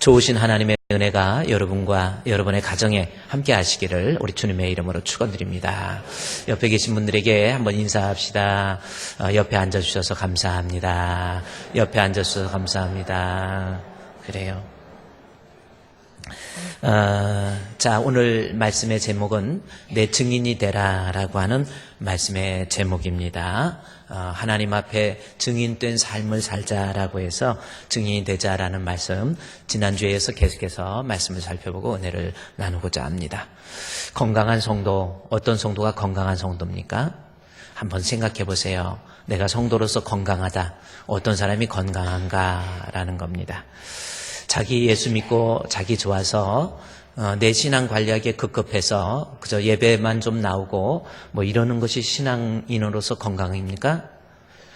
좋으신 하나님의 은혜가 여러분과 여러분의 가정에 함께 하시기를 우리 주님의 이름으로 축원드립니다. 옆에 계신 분들에게 한번 인사합시다. 옆에 앉아주셔서 감사합니다. 옆에 앉아주셔서 감사합니다. 그래요. 자, 오늘 말씀의 제목은 내 증인이 되라라고 하는 말씀의 제목입니다. 하나님 앞에 증인된 삶을 살자라고 해서 증인이 되자라는 말씀, 지난주에서 계속해서 말씀을 살펴보고 은혜를 나누고자 합니다. 건강한 성도, 어떤 성도가 건강한 성도입니까? 한번 생각해 보세요. 내가 성도로서 건강하다, 어떤 사람이 건강한가라는 겁니다. 자기 예수 믿고 자기 좋아서 내 신앙 관리하기에 급급해서 그저 예배만 좀 나오고 뭐 이러는 것이 신앙인으로서 건강입니까?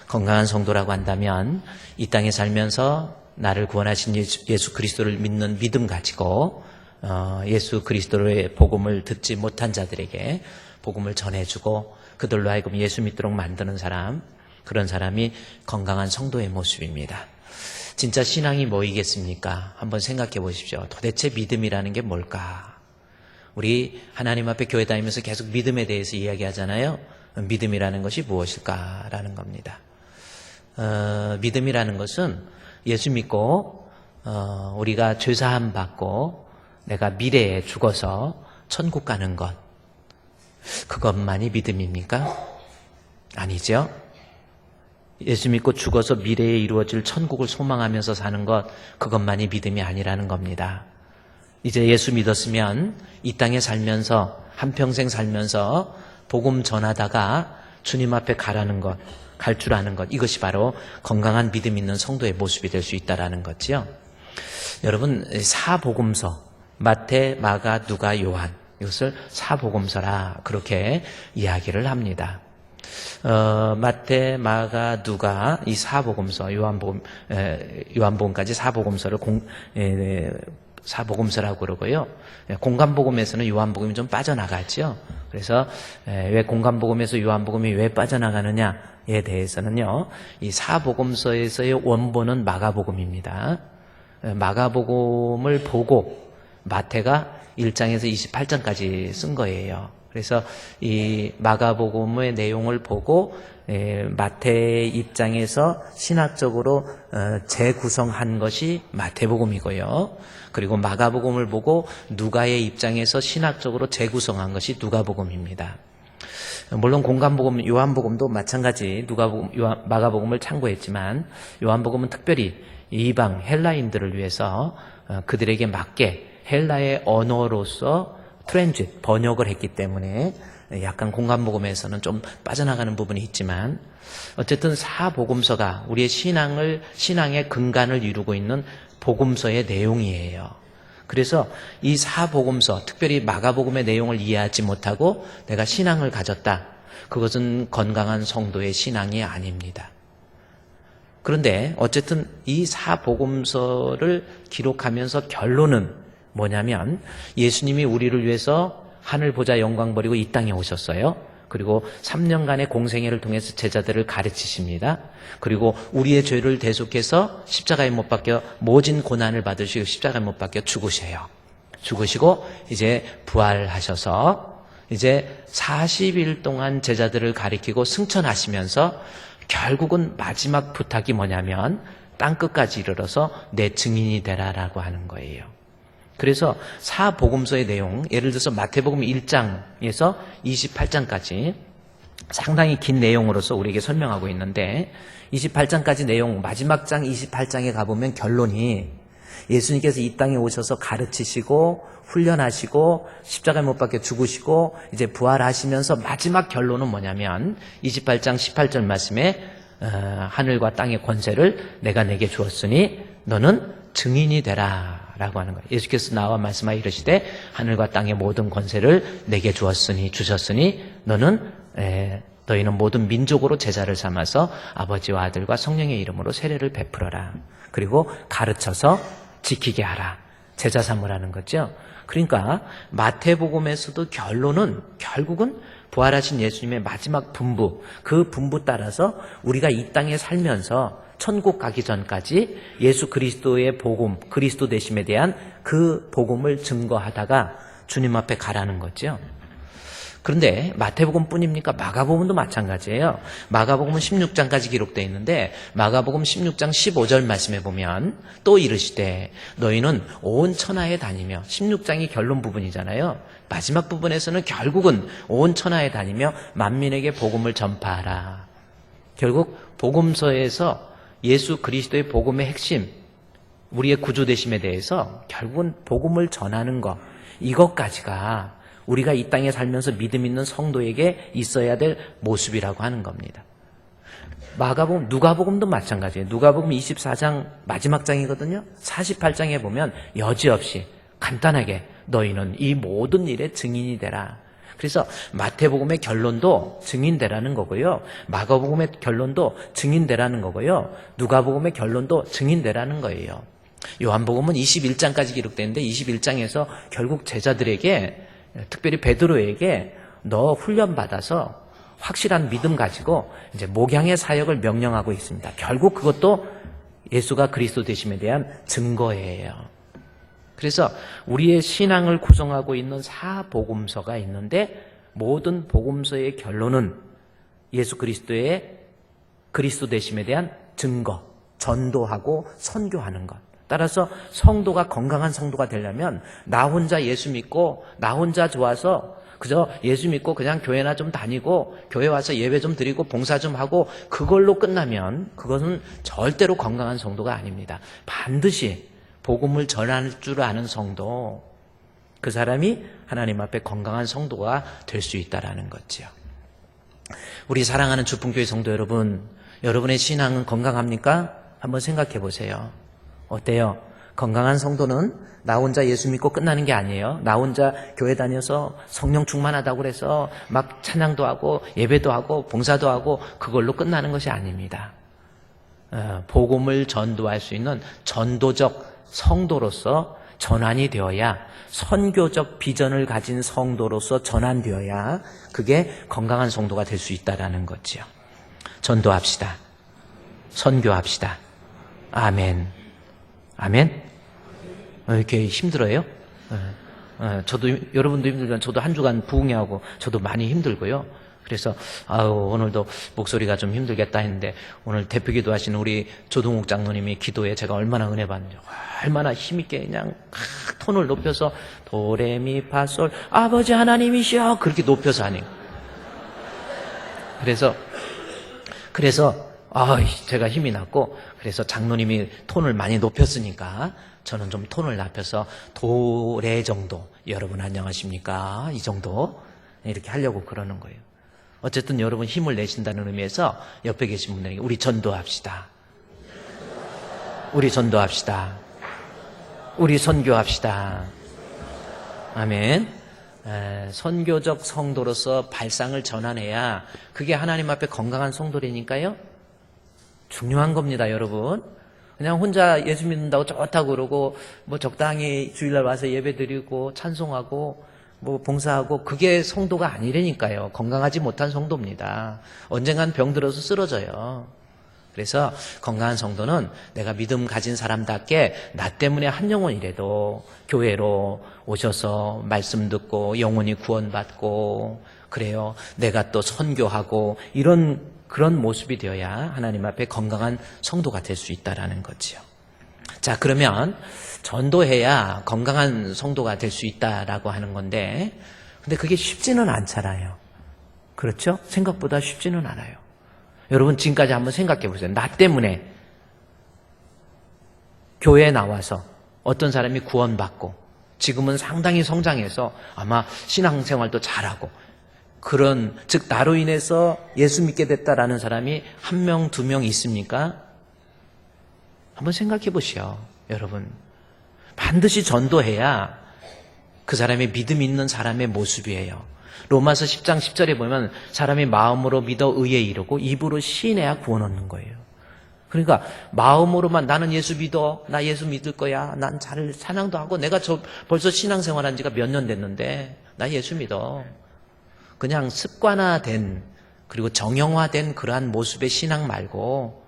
건강한 성도라고 한다면 이 땅에 살면서 나를 구원하신 예수 그리스도를 믿는 믿음 가지고 예수 그리스도의 복음을 듣지 못한 자들에게 복음을 전해주고 그들로 하여금 예수 믿도록 만드는 사람, 그런 사람이 건강한 성도의 모습입니다. 진짜 신앙이 뭐이겠습니까? 한번 생각해 보십시오. 도대체 믿음이라는 게 뭘까? 우리 하나님 앞에 교회 다니면서 계속 믿음에 대해서 이야기하잖아요. 믿음이라는 것이 무엇일까라는 겁니다. 믿음이라는 것은 예수 믿고 우리가 죄사함 받고 내가 미래에 죽어서 천국 가는 것, 그것만이 믿음입니까? 아니죠. 예수 믿고 죽어서 미래에 이루어질 천국을 소망하면서 사는 것, 그것만이 믿음이 아니라는 겁니다. 이제 예수 믿었으면 이 땅에 살면서 한평생 살면서 복음 전하다가 주님 앞에 가라는 것, 갈 줄 아는 것, 이것이 바로 건강한 믿음 있는 성도의 모습이 될 수 있다는 거죠. 여러분, 사복음서, 마태, 마가, 누가, 요한, 이것을 사복음서라 그렇게 이야기를 합니다. 마태, 마가, 누가 이 사복음서, 요한복음까지 사복음서를 사복음서라고 그러고요. 공간복음에서는 요한복음이 좀 빠져나가죠. 그래서 왜 공간복음에서 요한복음이 왜 빠져나가느냐에 대해서는요, 이 사복음서에서의 원본은 마가복음입니다. 마가복음을 보고 마태가 1장에서 28장까지 쓴 거예요. 그래서 이 마가복음의 내용을 보고 마태의 입장에서 신학적으로 재구성한 것이 마태복음이고요. 그리고 마가복음을 보고 누가의 입장에서 신학적으로 재구성한 것이 누가복음입니다. 물론 공간복음, 요한복음도 마찬가지 마가복음을 참고했지만 요한복음은 특별히 이방 헬라인들을 위해서 그들에게 맞게 헬라의 언어로서 트랜짓, 번역을 했기 때문에 약간 공간복음에서는 좀 빠져나가는 부분이 있지만 어쨌든 사복음서가 우리의 신앙의 근간을 이루고 있는 복음서의 내용이에요. 그래서 이 사복음서, 특별히 마가복음의 내용을 이해하지 못하고 내가 신앙을 가졌다. 그것은 건강한 성도의 신앙이 아닙니다. 그런데 어쨌든 이 사복음서를 기록하면서 결론은 뭐냐면 예수님이 우리를 위해서 하늘 보좌 영광 버리고 이 땅에 오셨어요. 그리고 3년간의 공생애를 통해서 제자들을 가르치십니다. 그리고 우리의 죄를 대속해서 십자가에 못 박혀 모진 고난을 받으시고 십자가에 못 박혀 죽으시고 이제 부활하셔서 이제 40일 동안 제자들을 가리키고 승천하시면서 결국은 마지막 부탁이 뭐냐면 땅끝까지 이르러서 내 증인이 되라라고 하는 거예요. 그래서 사복음서의 내용, 예를 들어서 마태복음 1장에서 28장까지 상당히 긴 내용으로서 우리에게 설명하고 있는데 28장까지 내용, 마지막 장 28장에 가보면 결론이 예수님께서 이 땅에 오셔서 가르치시고 훈련하시고 십자가에 못 박혀 죽으시고 이제 부활하시면서 마지막 결론은 뭐냐면 28장 18절 말씀에 하늘과 땅의 권세를 내가 내게 주었으니 너는 증인이 되라 라고 하는 거예요. 예수께서 나와 말씀하여 이르시되 하늘과 땅의 모든 권세를 내게 주셨으니 너는 너희는 모든 민족으로 제자를 삼아서 아버지와 아들과 성령의 이름으로 세례를 베풀어라. 그리고 가르쳐서 지키게 하라. 제자 삼으라는 거죠. 그러니까 마태복음에서도 결국은 부활하신 예수님의 마지막 분부, 그 분부 따라서 우리가 이 땅에 살면서 천국 가기 전까지 예수 그리스도의 복음, 그리스도 되심에 대한 그 복음을 증거하다가 주님 앞에 가라는 거죠. 그런데 마태복음 뿐입니까? 마가복음도 마찬가지예요. 마가복음은 16장까지 기록되어 있는데 마가복음 16장 15절 말씀에 보면 또 이르시되 너희는 온 천하에 다니며 16장이 결론 부분이잖아요. 마지막 부분에서는 결국은 온 천하에 다니며 만민에게 복음을 전파하라. 결국 복음서에서 예수 그리스도의 복음의 핵심, 우리의 구주되심에 대해서 결국은 복음을 전하는 것, 이것까지가 우리가 이 땅에 살면서 믿음 있는 성도에게 있어야 될 모습이라고 하는 겁니다. 마가복음, 누가복음도 마찬가지예요. 누가복음 24장 마지막 장이거든요. 48장에 보면 여지없이 간단하게 너희는 이 모든 일의 증인이 되라. 그래서 마태복음의 결론도 증인되라는 거고요. 마가복음의 결론도 증인되라는 거고요. 누가복음의 결론도 증인되라는 거예요. 요한복음은 21장까지 기록되는데 21장에서 결국 제자들에게, 특별히 베드로에게 너 훈련받아서 확실한 믿음 가지고 이제 목양의 사역을 명령하고 있습니다. 결국 그것도 예수가 그리스도 되심에 대한 증거예요. 그래서 우리의 신앙을 구성하고 있는 사복음서가 있는데 모든 복음서의 결론은 예수 그리스도의 그리스도 되심에 대한 증거, 전도하고 선교하는 것. 따라서 성도가 건강한 성도가 되려면 나 혼자 예수 믿고 나 혼자 좋아서 그저 예수 믿고 그냥 교회나 좀 다니고 교회 와서 예배 좀 드리고 봉사 좀 하고 그걸로 끝나면 그것은 절대로 건강한 성도가 아닙니다. 반드시 복음을 전할 줄 아는 성도, 그 사람이 하나님 앞에 건강한 성도가 될 수 있다는 거죠. 우리 사랑하는 주풍교회 성도 여러분, 여러분의 신앙은 건강합니까? 한번 생각해 보세요. 어때요? 건강한 성도는 나 혼자 예수 믿고 끝나는 게 아니에요. 나 혼자 교회 다녀서 성령 충만하다고 그래서 막 찬양도 하고 예배도 하고 봉사도 하고 그걸로 끝나는 것이 아닙니다. 복음을 전도할 수 있는 전도적 성도로서 전환이 되어야, 선교적 비전을 가진 성도로서 전환되어야 그게 건강한 성도가 될 수 있다는 거죠. 전도합시다. 선교합시다. 아멘. 아멘. 이렇게 힘들어요? 저도, 여러분도 힘들면 저도 한 주간 부흥회하고 저도 많이 힘들고요. 그래서 오늘도 목소리가 좀 힘들겠다 했는데 오늘 대표기도 하시는 우리 조동욱 장로님이 기도에 제가 얼마나 은혜 받는지, 얼마나 힘있게 그냥 톤을 높여서 도레미파솔 아버지 하나님이시여 그렇게 높여서 하네요. 그래서 제가 힘이 났고, 그래서 장로님이 톤을 많이 높였으니까 저는 좀 톤을 낮춰서 도레 정도, 여러분 안녕하십니까? 이 정도 이렇게 하려고 그러는 거예요. 어쨌든 여러분 힘을 내신다는 의미에서 옆에 계신 분들에게 우리 전도합시다. 우리 전도합시다. 우리 선교합시다. 아멘. 선교적 성도로서 발상을 전환해야 그게 하나님 앞에 건강한 성도라니까요. 중요한 겁니다, 여러분. 그냥 혼자 예수 믿는다고 좋다고 그러고 뭐 적당히 주일날 와서 예배드리고 찬송하고 뭐 봉사하고 그게 성도가 아니라니까요. 건강하지 못한 성도입니다. 언젠간 병들어서 쓰러져요. 그래서 건강한 성도는 내가 믿음 가진 사람답게 나 때문에 한 영혼이라도 교회로 오셔서 말씀 듣고 영혼이 구원받고 그래요. 내가 또 선교하고 그런 모습이 되어야 하나님 앞에 건강한 성도가 될 수 있다는 거지요. 자, 그러면 전도해야 건강한 성도가 될 수 있다라고 하는 건데, 근데 그게 쉽지는 않잖아요. 그렇죠? 생각보다 쉽지는 않아요. 여러분 지금까지 한번 생각해 보세요. 나 때문에 교회에 나와서 어떤 사람이 구원받고 지금은 상당히 성장해서 아마 신앙생활도 잘하고 즉 나로 인해서 예수 믿게 됐다라는 사람이 1명, 2명 있습니까? 한번 생각해 보시오. 여러분 반드시 전도해야 그 사람의 믿음 있는 사람의 모습이에요. 로마서 10장 10절에 보면 사람이 마음으로 믿어 의에 이르고 입으로 시인해야 구원 얻는 거예요. 그러니까 마음으로만 나는 예수 믿어, 나 예수 믿을 거야, 난 잘 찬양도 하고 내가 벌써 신앙생활한 지가 몇 년 됐는데 나 예수 믿어. 그냥 습관화된 그리고 정형화된 그러한 모습의 신앙 말고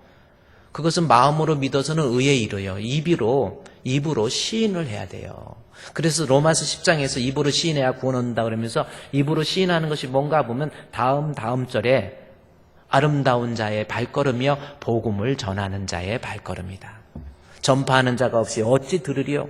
그것은 마음으로 믿어서는 의에 이르요. 입으로 시인을 해야 돼요. 그래서 로마서 10장에서 입으로 시인해야 구원 얻는다 그러면서 입으로 시인하는 것이 뭔가 보면 다음 절에 아름다운 자의 발걸음이여 복음을 전하는 자의 발걸음이다. 전파하는 자가 없이 어찌 들으리요?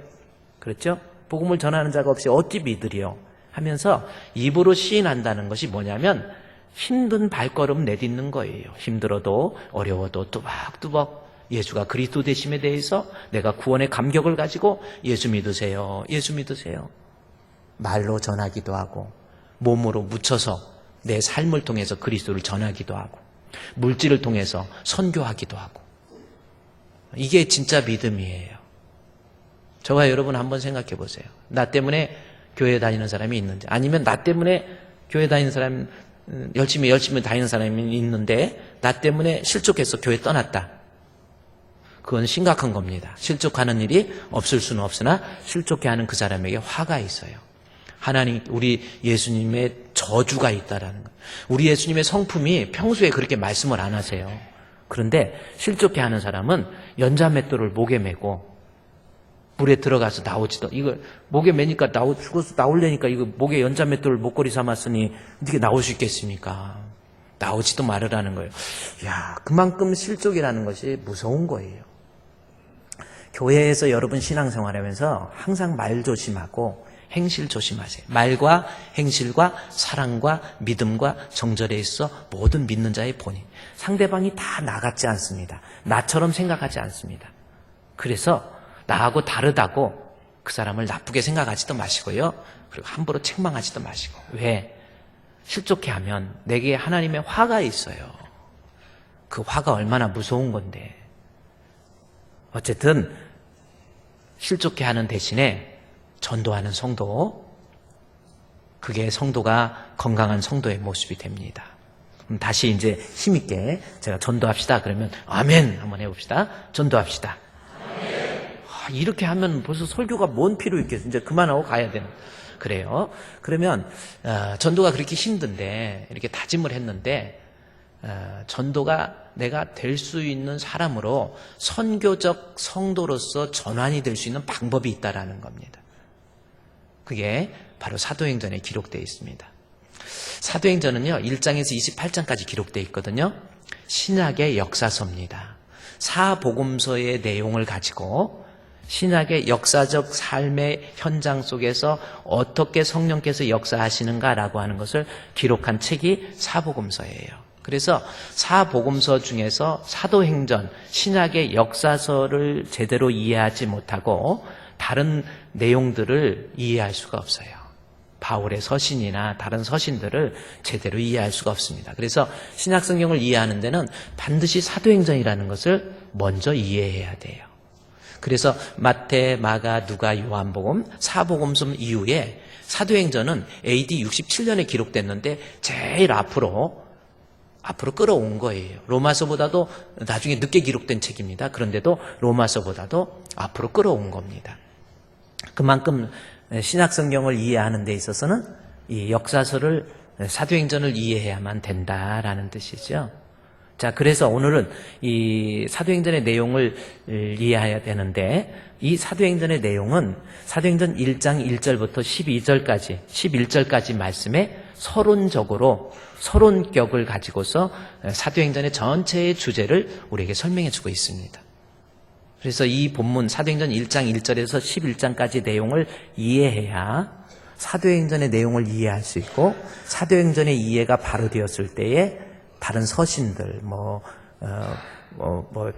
그렇죠? 복음을 전하는 자가 없이 어찌 믿으리요? 하면서 입으로 시인한다는 것이 뭐냐면 힘든 발걸음 내딛는 거예요. 힘들어도 어려워도 뚜벅뚜벅 예수가 그리스도 되심에 대해서 내가 구원의 감격을 가지고 예수 믿으세요. 예수 믿으세요. 말로 전하기도 하고 몸으로 묻혀서 내 삶을 통해서 그리스도를 전하기도 하고 물질을 통해서 선교하기도 하고 이게 진짜 믿음이에요. 저와 여러분 한번 생각해 보세요. 나 때문에 교회 다니는 사람이 있는지 아니면 나 때문에 교회 다니는 사람 열심히 다니는 사람이 있는데 나 때문에 실족해서 교회 떠났다. 그건 심각한 겁니다. 실족하는 일이 없을 수는 없으나 실족해 하는 그 사람에게 화가 있어요. 하나님, 우리 예수님의 저주가 있다라는 거예요. 우리 예수님의 성품이 평소에 그렇게 말씀을 안 하세요. 그런데 실족해 하는 사람은 연자맷돌을 목에 메고 물에 들어가서 나오지도 이거 목에 매니까 죽어서 나오려니까 이거 목에 연자맷돌을 목걸이 삼았으니 어떻게 나올 수 있겠습니까? 나오지도 말으라는 거예요. 야, 그만큼 실족이라는 것이 무서운 거예요. 교회에서 여러분 신앙생활하면서 항상 말 조심하고 행실 조심하세요. 말과 행실과 사랑과 믿음과 정절에 있어 모든 믿는 자의 본인. 상대방이 다 나 같지 않습니다. 나처럼 생각하지 않습니다. 그래서 나하고 다르다고 그 사람을 나쁘게 생각하지도 마시고요. 그리고 함부로 책망하지도 마시고. 왜? 실족해 하면 내게 하나님의 화가 있어요. 그 화가 얼마나 무서운 건데. 어쨌든 실족해 하는 대신에 전도하는 성도, 그게 성도가 건강한 성도의 모습이 됩니다. 그럼 다시 이제 힘있게 제가 전도합시다 그러면 아멘 한번 해봅시다. 전도합시다. 이렇게 하면 벌써 설교가 뭔 필요 있겠어요. 이제 그만하고 가야 되는. 그래요. 그러면 전도가 그렇게 힘든데 이렇게 다짐을 했는데 전도가 내가 될 수 있는 사람으로 선교적 성도로서 전환이 될 수 있는 방법이 있다라는 겁니다. 그게 바로 사도행전에 기록되어 있습니다. 사도행전은요 1장에서 28장까지 기록되어 있거든요. 신약의 역사서입니다. 사복음서의 내용을 가지고 신약의 역사적 삶의 현장 속에서 어떻게 성령께서 역사하시는가라고 하는 것을 기록한 책이 사복음서예요. 그래서 사복음서 중에서 사도행전, 신약의 역사서를 제대로 이해하지 못하고 다른 내용들을 이해할 수가 없어요. 바울의 서신이나 다른 서신들을 제대로 이해할 수가 없습니다. 그래서 신약 성경을 이해하는 데는 반드시 사도행전이라는 것을 먼저 이해해야 돼요. 그래서 마태, 마가, 누가, 요한복음, 사복음서 이후에 사도행전은 AD 67년에 기록됐는데 제일 앞으로 끌어온 거예요. 로마서보다도 나중에 늦게 기록된 책입니다. 그런데도 로마서보다도 앞으로 끌어온 겁니다. 그만큼 신약 성경을 이해하는 데 있어서는 이 역사서를 사도행전을 이해해야만 된다라는 뜻이죠. 자, 그래서 오늘은 이 사도행전의 내용을 이해해야 되는데 이 사도행전의 내용은 사도행전 1장 1절부터 11절까지 말씀에 서론격을 가지고서 사도행전의 전체의 주제를 우리에게 설명해 주고 있습니다. 그래서 이 본문 사도행전 1장 1절에서 11장까지 내용을 이해해야 사도행전의 내용을 이해할 수 있고 사도행전의 이해가 바로 되었을 때에 다른 서신들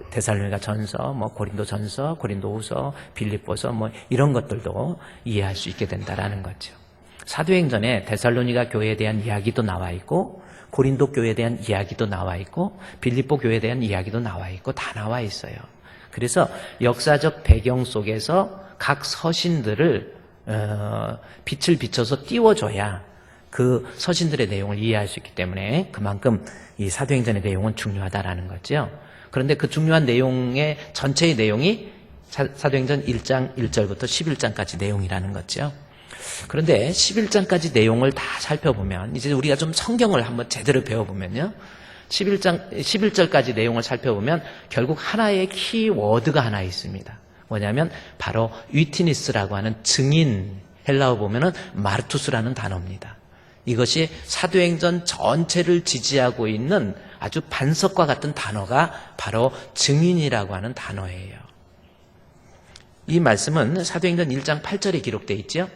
데살로니가 전서, 고린도 전서, 고린도 후서, 빌립보서 이런 것들도 이해할 수 있게 된다라는 거죠. 사도행전에 데살로니가 교회에 대한 이야기도 나와 있고 고린도 교회에 대한 이야기도 나와 있고 빌립보 교회에 대한 이야기도 나와 있고 다 나와 있어요. 그래서 역사적 배경 속에서 각 서신들을 빛을 비춰서 띄워줘야 그 서신들의 내용을 이해할 수 있기 때문에 그만큼 이 사도행전의 내용은 중요하다라는 거죠. 그런데 그 중요한 내용의 전체의 내용이 사도행전 1장 1절부터 11장까지 내용이라는 거죠. 그런데 11장까지 내용을 다 살펴보면 이제 우리가 좀 성경을 한번 제대로 배워보면요. 11절까지 내용을 살펴보면 결국 하나의 키워드가 하나 있습니다. 뭐냐면 바로 위트니스라고 하는 증인, 헬라어 보면은 마르투스라는 단어입니다. 이것이 사도행전 전체를 지지하고 있는 아주 반석과 같은 단어가 바로 증인이라고 하는 단어예요. 이 말씀은 사도행전 1장 8절에 기록되어 있죠.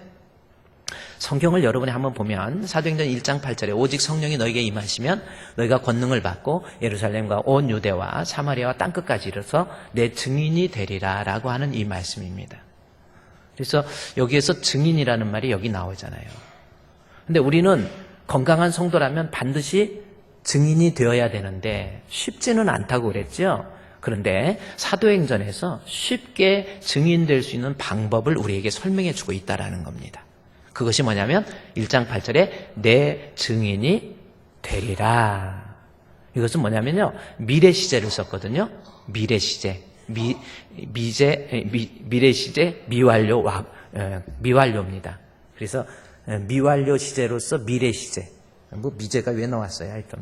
성경을 여러분이 한번 보면 사도행전 1장 8절에 오직 성령이 너에게 임하시면 너희가 권능을 받고 예루살렘과 온 유대와 사마리아와 땅끝까지 이르러서 내 증인이 되리라 라고 하는 이 말씀입니다. 그래서 여기에서 증인이라는 말이 여기 나오잖아요. 근데 우리는 건강한 성도라면 반드시 증인이 되어야 되는데 쉽지는 않다고 그랬죠. 그런데 사도행전에서 쉽게 증인될 수 있는 방법을 우리에게 설명해 주고 있다는 겁니다. 그것이 뭐냐면 1장 8절에 내 증인이 되리라. 이것은 뭐냐면요, 미래 시제를 썼거든요. 미래 시제, 미래 시제 미완료입니다. 그래서 미완료 시제로서 미래 시제. 뭐 미제가 왜 나왔어요? 하여튼.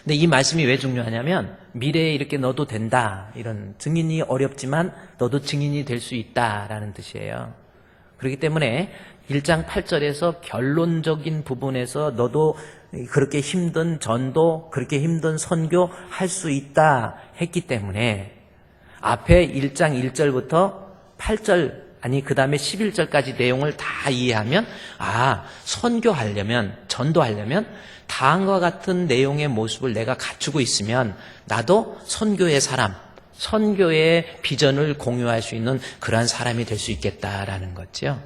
근데 이 말씀이 왜 중요하냐면 미래에 이렇게 넣어도 된다. 이런 증인이 어렵지만 너도 증인이 될 수 있다라는 뜻이에요. 그렇기 때문에 1장 8절에서 결론적인 부분에서 너도 그렇게 힘든 전도, 그렇게 힘든 선교 할 수 있다 했기 때문에 앞에 1장 1절부터 8절 그 다음에 11절까지 내용을 다 이해하면 선교하려면, 전도하려면 다음과 같은 내용의 모습을 내가 갖추고 있으면 나도 선교의 사람, 선교의 비전을 공유할 수 있는 그러한 사람이 될 수 있겠다라는 거죠.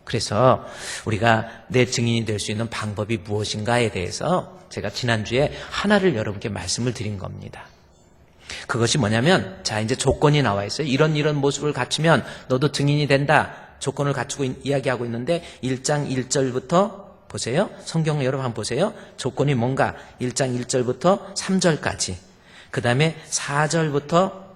그래서 우리가 내 증인이 될 수 있는 방법이 무엇인가에 대해서 제가 지난주에 하나를 여러분께 말씀을 드린 겁니다. 그것이 뭐냐면, 이제 조건이 나와 있어요. 이런 모습을 갖추면 너도 증인이 된다. 조건을 갖추고 이야기하고 있는데 1장 1절부터 보세요. 성경 여러분 한번 보세요. 조건이 뭔가 1장 1절부터 3절까지, 그 다음에 4절부터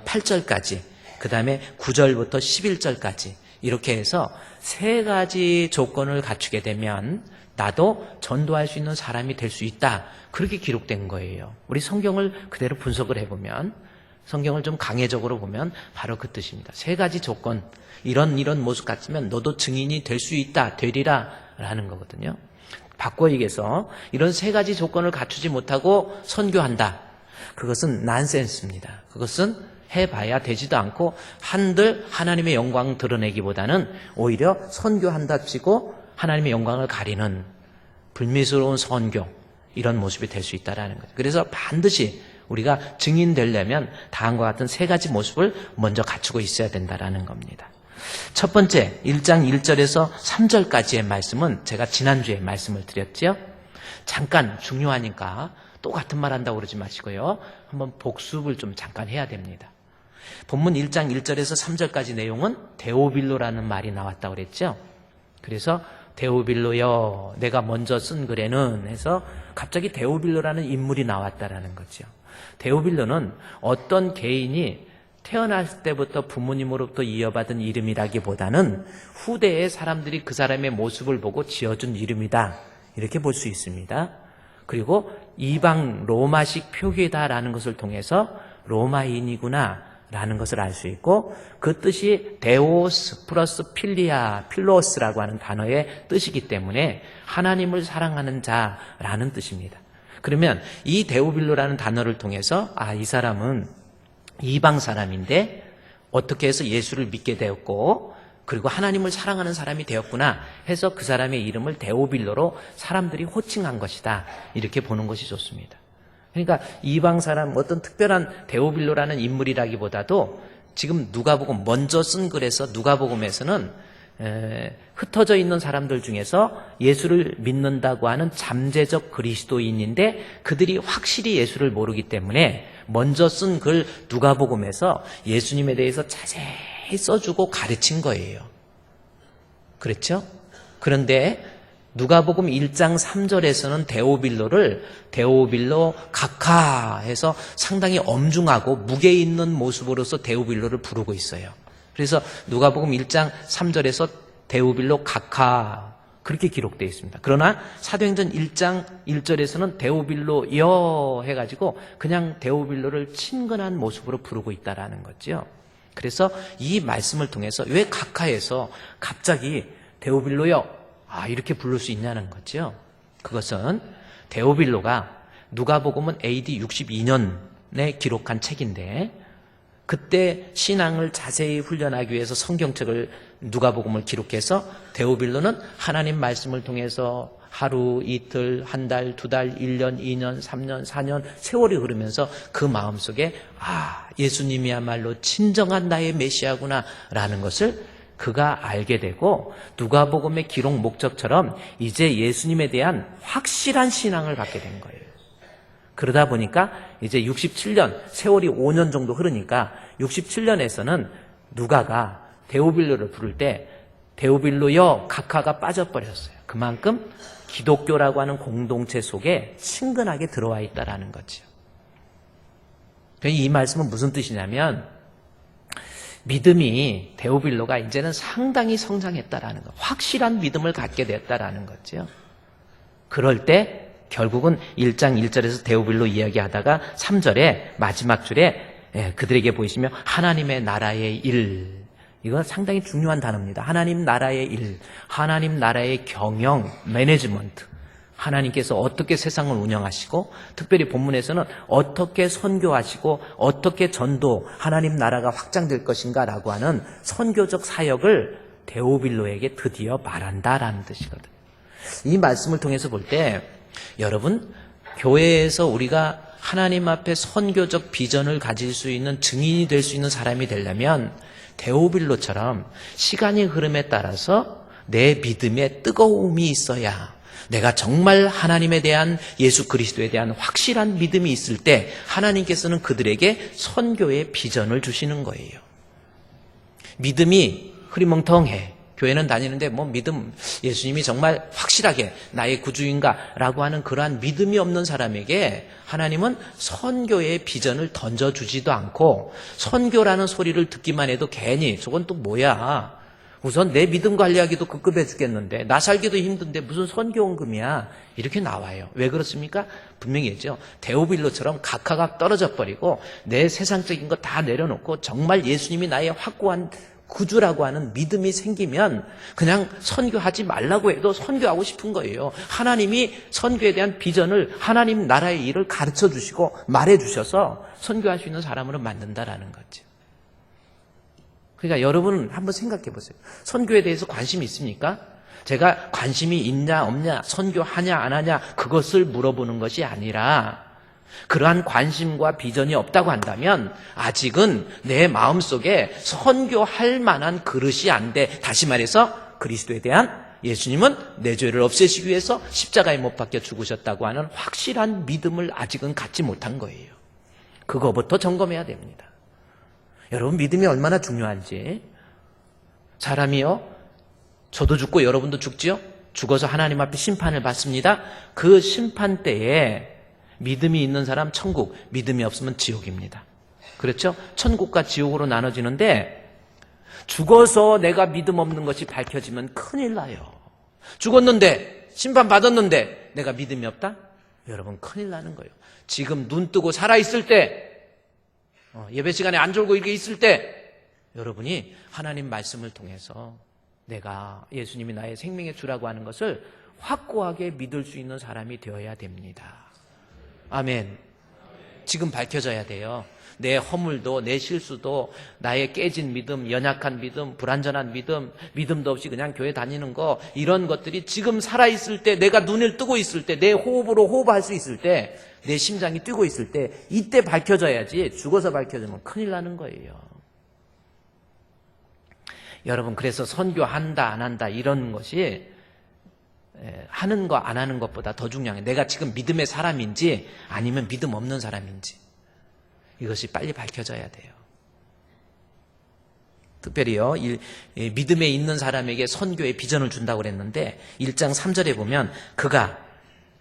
8절까지, 그 다음에 9절부터 11절까지 이렇게 해서 세 가지 조건을 갖추게 되면 나도 전도할 수 있는 사람이 될 수 있다. 그렇게 기록된 거예요. 우리 성경을 그대로 분석을 해보면, 성경을 좀 강해적으로 보면 바로 그 뜻입니다. 세 가지 조건, 이런 모습 같으면 너도 증인이 될 수 있다, 되리라 라는 거거든요. 바꿔 얘기해서 이런 세 가지 조건을 갖추지 못하고 선교한다. 그것은 난센스입니다. 그것은 해봐야 되지도 않고 한들 하나님의 영광 드러내기보다는 오히려 선교한다 치고 하나님의 영광을 가리는 불미스러운 선교, 이런 모습이 될 수 있다는 거죠. 그래서 반드시 우리가 증인 되려면 다음과 같은 세 가지 모습을 먼저 갖추고 있어야 된다는 겁니다. 첫 번째 1장 1절에서 3절까지의 말씀은 제가 지난주에 말씀을 드렸죠. 잠깐 중요하니까 똑같은 말 한다고 그러지 마시고요. 한번 복습을 좀 잠깐 해야 됩니다. 본문 1장 1절에서 3절까지 내용은 데오빌로라는 말이 나왔다고 그랬죠. 그래서 데오빌로여 내가 먼저 쓴 글에는 해서 갑자기 데오빌로라는 인물이 나왔다라는 거죠. 데오빌로는 어떤 개인이 태어났을 때부터 부모님으로부터 이어받은 이름이라기보다는 후대의 사람들이 그 사람의 모습을 보고 지어준 이름이다, 이렇게 볼 수 있습니다. 그리고 이방 로마식 표기다라는 것을 통해서 로마인이구나 라는 것을 알 수 있고, 그 뜻이 데오스 플러스 필로스라고 하는 단어의 뜻이기 때문에 하나님을 사랑하는 자라는 뜻입니다. 그러면 이 데오빌로라는 단어를 통해서 이 사람은 이방 사람인데 어떻게 해서 예수를 믿게 되었고 그리고 하나님을 사랑하는 사람이 되었구나 해서 그 사람의 이름을 데오빌로로 사람들이 호칭한 것이다, 이렇게 보는 것이 좋습니다. 그러니까 이방 사람, 어떤 특별한 데오빌로라는 인물이라기보다도 지금 누가복음 먼저 쓴 글에서 누가복음에서는 흩어져 있는 사람들 중에서 예수를 믿는다고 하는 잠재적 그리스도인인데 그들이 확실히 예수를 모르기 때문에 먼저 쓴 글 누가복음에서 예수님에 대해서 자세히 써주고 가르친 거예요. 그렇죠? 그런데 누가복음 1장 3절에서는 데오빌로 각하 해서 상당히 엄중하고 무게 있는 모습으로서 데오빌로를 부르고 있어요. 그래서 누가복음 1장 3절에서 데오빌로 각하, 그렇게 기록되어 있습니다. 그러나 사도행전 1장 1절에서는 데오빌로여 해가지고 그냥 데오빌로를 친근한 모습으로 부르고 있다라는 거죠. 그래서 이 말씀을 통해서 왜 각하에서 갑자기 데오빌로여 이렇게 부를 수 있냐는 거죠. 그것은 데오빌로가 누가복음은 AD 62년에 기록한 책인데 그때 신앙을 자세히 훈련하기 위해서 성경책을 누가복음을 기록해서 데오빌로는 하나님 말씀을 통해서 하루, 이틀, 한 달, 두 달, 1년, 2년, 3년, 4년 세월이 흐르면서 그 마음속에 예수님이야말로 진정한 나의 메시아구나 라는 것을 그가 알게 되고 누가복음의 기록 목적처럼 이제 예수님에 대한 확실한 신앙을 갖게 된 거예요. 그러다 보니까 이제 67년, 세월이 5년 정도 흐르니까 67년에서는 누가가 데오빌로를 부를 때 데오빌로여 각하가 빠져버렸어요. 그만큼 기독교라고 하는 공동체 속에 친근하게 들어와 있다라는 거죠. 이 말씀은 무슨 뜻이냐면 믿음이 데오빌로가 이제는 상당히 성장했다라는 거, 확실한 믿음을 갖게 됐다라는 거죠. 그럴 때 결국은 1장 1절에서 데오빌로 이야기하다가 3절에 마지막 줄에 그들에게 보이시며 하나님의 나라의 일, 이건 상당히 중요한 단어입니다. 하나님 나라의 일, 하나님 나라의 경영, 매니지먼트, 하나님께서 어떻게 세상을 운영하시고 특별히 본문에서는 어떻게 선교하시고 어떻게 전도, 하나님 나라가 확장될 것인가 라고 하는 선교적 사역을 데오빌로에게 드디어 말한다라는 뜻이거든요. 이 말씀을 통해서 볼 때 여러분, 교회에서 우리가 하나님 앞에 선교적 비전을 가질 수 있는 증인이 될 수 있는 사람이 되려면 데오빌로처럼 시간의 흐름에 따라서 내 믿음에 뜨거움이 있어야, 내가 정말 하나님에 대한, 예수 그리스도에 대한 확실한 믿음이 있을 때 하나님께서는 그들에게 선교의 비전을 주시는 거예요. 믿음이 흐리멍텅해. 교회는 다니는데 믿음, 예수님이 정말 확실하게 나의 구주인가라고 하는 그러한 믿음이 없는 사람에게 하나님은 선교의 비전을 던져주지도 않고, 선교라는 소리를 듣기만 해도 괜히 저건 또 뭐야, 우선 내 믿음 관리하기도 급급해 죽겠는데, 나 살기도 힘든데 무슨 선교원금이야, 이렇게 나와요. 왜 그렇습니까? 분명히 했죠. 데오빌로처럼 각하각 떨어져 버리고 내 세상적인 거 다 내려놓고 정말 예수님이 나의 확고한 구주라고 하는 믿음이 생기면 그냥 선교하지 말라고 해도 선교하고 싶은 거예요. 하나님이 선교에 대한 비전을, 하나님 나라의 일을 가르쳐 주시고 말해 주셔서 선교할 수 있는 사람으로 만든다라는 거죠. 그러니까 여러분은 한번 생각해 보세요. 선교에 대해서 관심이 있습니까? 제가 관심이 있냐 없냐, 선교하냐 안 하냐 그것을 물어보는 것이 아니라, 그러한 관심과 비전이 없다고 한다면 아직은 내 마음속에 선교할 만한 그릇이 안 돼. 다시 말해서 그리스도에 대한, 예수님은 내 죄를 없애시기 위해서 십자가에 못 박혀 죽으셨다고 하는 확실한 믿음을 아직은 갖지 못한 거예요. 그거부터 점검해야 됩니다. 여러분, 믿음이 얼마나 중요한지. 사람이요, 저도 죽고 여러분도 죽지요? 죽어서 하나님 앞에 심판을 받습니다. 그 심판 때에 믿음이 있는 사람 천국, 믿음이 없으면 지옥입니다. 그렇죠? 천국과 지옥으로 나눠지는데, 죽어서 내가 믿음 없는 것이 밝혀지면 큰일 나요. 죽었는데, 심판받았는데 내가 믿음이 없다? 여러분, 큰일 나는 거예요. 지금 눈 뜨고 살아있을 때, 예배 시간에 안 졸고 이렇게 있을 때 여러분이 하나님 말씀을 통해서 내가 예수님이 나의 생명의 주라고 하는 것을 확고하게 믿을 수 있는 사람이 되어야 됩니다. 아멘. 지금 밝혀져야 돼요. 내 허물도, 내 실수도, 나의 깨진 믿음, 연약한 믿음, 불완전한 믿음, 믿음도 없이 그냥 교회 다니는 거, 이런 것들이 지금 살아있을 때, 내가 눈을 뜨고 있을 때, 내 호흡으로 호흡할 수 있을 때, 내 심장이 뛰고 있을 때, 이때 밝혀져야지. 죽어서 밝혀지면 큰일 나는 거예요. 여러분, 그래서 선교한다 안 한다 이런 것이 하는 거 안 하는 것보다 더 중요한 게, 내가 지금 믿음의 사람인지 아니면 믿음 없는 사람인지, 이것이 빨리 밝혀져야 돼요. 특별히요, 믿음에 있는 사람에게 선교의 비전을 준다고 그랬는데 1장 3절에 보면 그가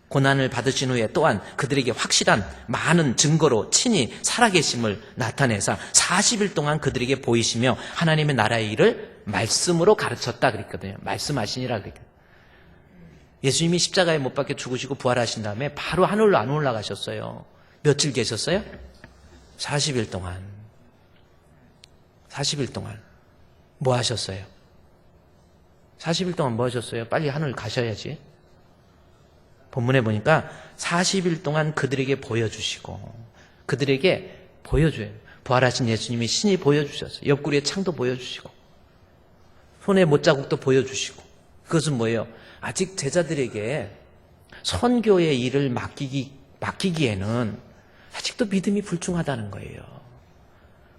고난을 받으신 후에 또한 그들에게 확실한 많은 증거로 친히 살아계심을 나타내사 40일 동안 그들에게 보이시며 하나님의 나라의 일을 말씀으로 가르쳤다 그랬거든요. 말씀하시니라 그랬거든요. 예수님이 십자가에 못 박혀 죽으시고 부활하신 다음에 바로 하늘로 안 올라가셨어요. 며칠 계셨어요? 40일 동안. 40일 동안 뭐 하셨어요? 40일 동안 뭐 하셨어요? 빨리 하늘 가셔야지. 본문에 보니까 40일 동안 그들에게 보여주시고, 그들에게 보여줘요. 부활하신 예수님이 신이 보여주셨어요. 옆구리에 창도 보여주시고, 손에 못자국도 보여주시고. 그것은 뭐예요? 아직 제자들에게 선교의 일을 맡기기에는 아직도 믿음이 불충하다는 거예요.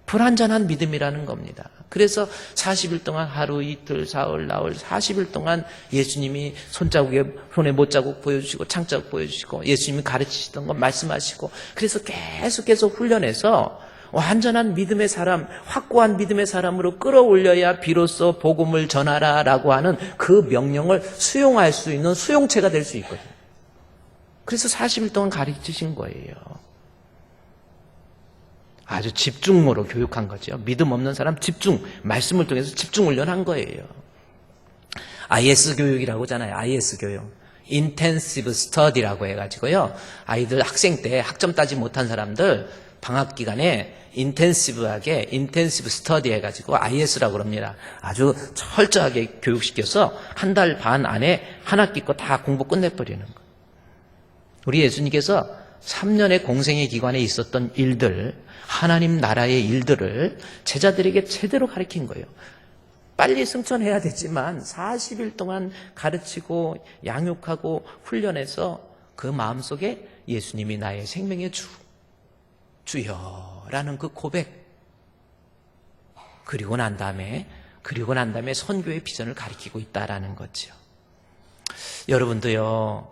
불완전한 믿음이라는 겁니다. 그래서 40일 동안 하루, 이틀, 사흘, 나흘, 40일 동안 예수님이 손에 못자국 보여주시고 창자국 보여주시고 예수님이 가르치시던 것 말씀하시고, 그래서 계속 훈련해서 완전한 믿음의 사람, 확고한 믿음의 사람으로 끌어올려야 비로소 복음을 전하라 라고 하는 그 명령을 수용할 수 있는 수용체가 될 수 있거든요. 그래서 40일 동안 가르치신 거예요. 아주 집중으로 교육한 거죠. 믿음 없는 사람 집중, 말씀을 통해서 집중 훈련한 거예요. IS 교육이라고 하잖아요. IS 교육. 인텐시브 스터디라고 해가지고요. 아이들 학생 때 학점 따지 못한 사람들 방학 기간에 인텐시브 스터디 해가지고 IS라고 그럽니다. 아주 철저하게 교육시켜서 한 달 반 안에 한 학기 거 다 공부 끝내버리는 거예요. 우리 예수님께서 3년의 공생의 기간에 있었던 일들, 하나님 나라의 일들을 제자들에게 제대로 가르친 거예요. 빨리 승천해야 되지만 40일 동안 가르치고 양육하고 훈련해서 그 마음속에 예수님이 나의 생명의 주여라는 그 고백, 그리고 난 다음에 선교의 비전을 가리키고 있다라는 거죠. 여러분도요,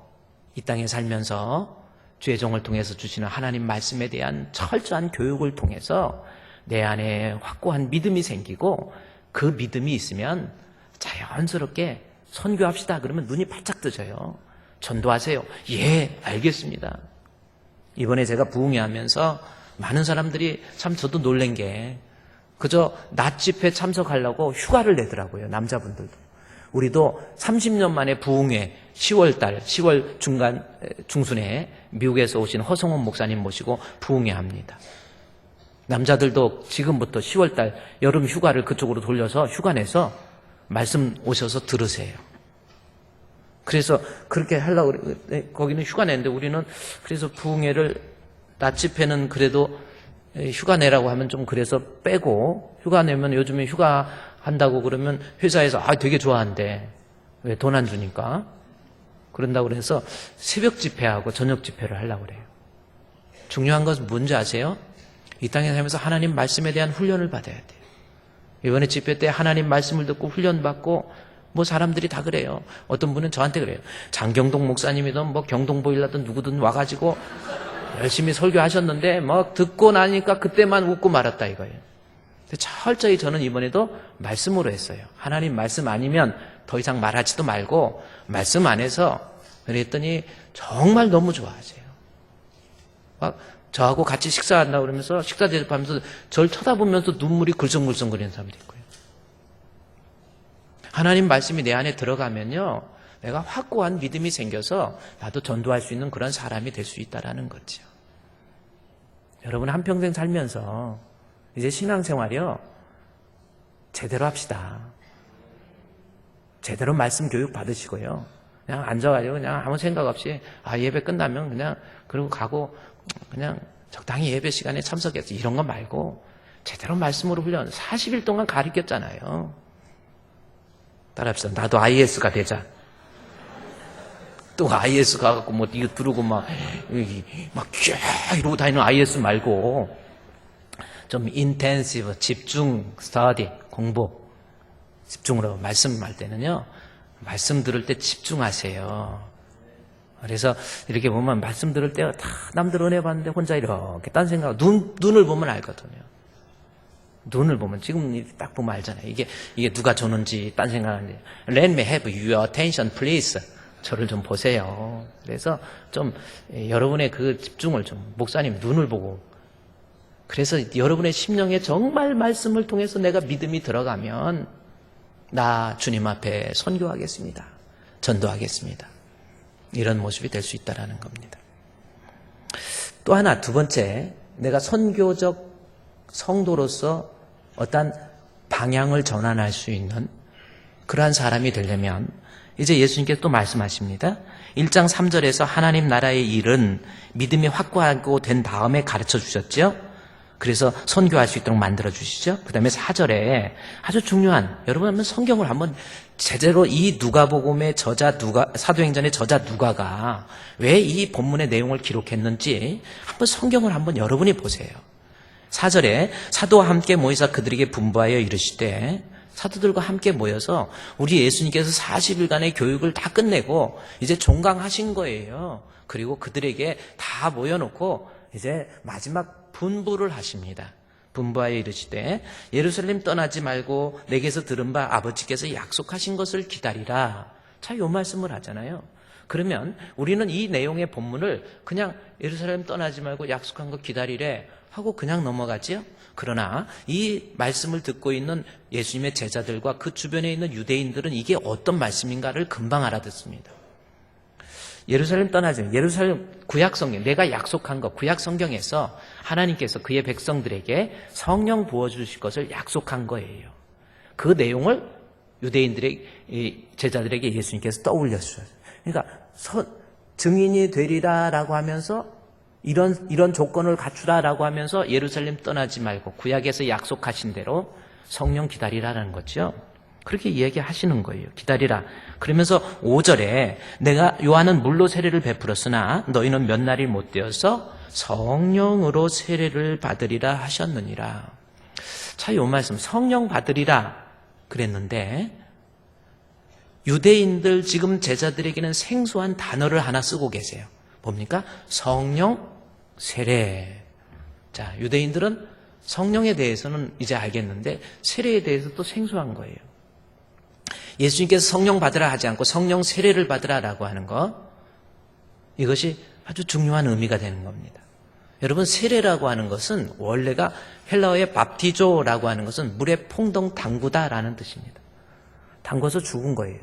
이 땅에 살면서 주의 종을 통해서 주시는 하나님 말씀에 대한 철저한 교육을 통해서 내 안에 확고한 믿음이 생기고, 그 믿음이 있으면 자연스럽게 선교합시다 그러면 눈이 바짝 뜨져요. 전도하세요. 예, 알겠습니다. 이번에 제가 부흥회 하면서 많은 사람들이 참 저도 놀란 게, 그저 낮 집회 참석하려고 휴가를 내더라고요. 남자분들도. 우리도 30년 만에 부흥회 10월 중순에 미국에서 오신 허성원 목사님 모시고 부흥회 합니다. 남자들도 지금부터 10월달 여름 휴가를 그쪽으로 돌려서 휴가 내서 말씀 오셔서 들으세요. 그래서 그렇게 하려고, 거기는 휴가 내는데 우리는 그래서 부흥회를, 낮 집회는 그래도 휴가 내라고 하면 좀 그래서 빼고, 휴가 내면 요즘에 휴가 한다고 그러면 회사에서 되게 좋아한대. 왜? 돈 안 주니까. 그런다고 그래서 새벽 집회하고 저녁 집회를 하려고 그래요. 중요한 것은 뭔지 아세요? 이 땅에 살면서 하나님 말씀에 대한 훈련을 받아야 돼요. 이번에 집회 때 하나님 말씀을 듣고 훈련받고, 뭐 사람들이 다 그래요. 어떤 분은 저한테 그래요. 장경동 목사님이든 뭐 경동보일라든 누구든 와가지고 열심히 설교하셨는데 뭐 듣고 나니까 그때만 웃고 말았다 이거예요. 철저히 저는 이번에도 말씀으로 했어요. 하나님 말씀 아니면 더 이상 말하지도 말고 말씀 안에서, 그랬더니 정말 너무 좋아하세요. 막 저하고 같이 식사한다고 그러면서 식사 대접하면서 저를 쳐다보면서 눈물이 글썽글썽거리는 사람도 있고요. 하나님 말씀이 내 안에 들어가면요, 내가 확고한 믿음이 생겨서 나도 전도할 수 있는 그런 사람이 될 수 있다는 거죠. 여러분 한평생 살면서 이제 신앙생활이요, 제대로 합시다. 제대로 말씀 교육 받으시고요. 그냥 앉아가지고 그냥 아무 생각 없이 예배 끝나면 그냥 그러고 가고 그냥 적당히 예배 시간에 참석해서 이런 거 말고 제대로 말씀으로 훈련. 40일 동안 가르쳤잖아요. 따라합시다. 나도 IS가 되자. 또 IS 가갖고 뭐 이거 들고 막 이러고 다니는 IS 말고 좀 인텐시브, 집중, 스터디, 공부. 집중으로 말씀할 때는요, 말씀 들을 때 집중하세요. 그래서 이렇게 보면 말씀 들을 때 다 남들 은혜 받는데 혼자 이렇게 딴 생각, 눈을 보면 알거든요. 눈을 보면, 지금 딱 보면 알잖아요. 이게 누가 줬는지 딴 생각하는데, Let me have your attention, please. 저를 좀 보세요. 그래서 좀 여러분의 그 집중을 좀, 목사님 눈을 보고, 그래서 여러분의 심령에 정말 말씀을 통해서 내가 믿음이 들어가면 나 주님 앞에 선교하겠습니다. 전도하겠습니다. 이런 모습이 될 수 있다는 겁니다. 또 하나, 두 번째, 내가 선교적 성도로서 어떤 방향을 전환할 수 있는 그러한 사람이 되려면 이제 예수님께서 또 말씀하십니다. 1장 3절에서 하나님 나라의 일은 믿음이 확고하고 된 다음에 가르쳐 주셨죠. 그래서 선교할 수 있도록 만들어 주시죠. 그 다음에 4절에 아주 중요한, 여러분 한번 성경을 한번 제대로 이 누가복음의 저자 사도행전의 저자 누가가 왜 이 본문의 내용을 기록했는지 한번 성경을 한번 여러분이 보세요. 4절에 사도와 함께 모이사 그들에게 분부하여 이르시되, 사도들과 함께 모여서 우리 예수님께서 40일간의 교육을 다 끝내고 이제 종강하신 거예요. 그리고 그들에게 다 모여놓고 이제 마지막 분부를 하십니다. 분부하여 이르시되 예루살렘 떠나지 말고 내게서 들은 바 아버지께서 약속하신 것을 기다리라. 자, 요 말씀을 하잖아요. 그러면 우리는 이 내용의 본문을 그냥 예루살렘 떠나지 말고 약속한 거 기다리래 하고 그냥 넘어가지요. 그러나 이 말씀을 듣고 있는 예수님의 제자들과 그 주변에 있는 유대인들은 이게 어떤 말씀인가를 금방 알아듣습니다. 예루살렘 떠나지, 예루살렘 구약성경, 내가 약속한 것, 구약성경에서 하나님께서 그의 백성들에게 성령 부어주실 것을 약속한 거예요. 그 내용을 유대인들의 제자들에게 예수님께서 떠올렸어요. 그러니까 증인이 되리라라고 하면서 이런 조건을 갖추라라고 하면서 예루살렘 떠나지 말고 구약에서 약속하신 대로 성령 기다리라라는 거죠. 그렇게 이야기하시는 거예요. 기다리라. 그러면서 5절에 내가 요한은 물로 세례를 베풀었으나 너희는 몇 날이 못 되어서 성령으로 세례를 받으리라 하셨느니라. 자, 요 말씀 성령 받으리라 그랬는데 유대인들 지금 제자들에게는 생소한 단어를 하나 쓰고 계세요. 뭡니까? 성령 세례. 자, 유대인들은 성령에 대해서는 이제 알겠는데 세례에 대해서 또 생소한 거예요. 예수님께서 성령 받으라 하지 않고 성령 세례를 받으라라고 하는 것, 이것이 아주 중요한 의미가 되는 겁니다. 여러분, 세례라고 하는 것은 원래가 헬라어의 밥티조라고 하는 것은 물에 퐁덩 담그다라는 뜻입니다. 담궈서 죽은 거예요.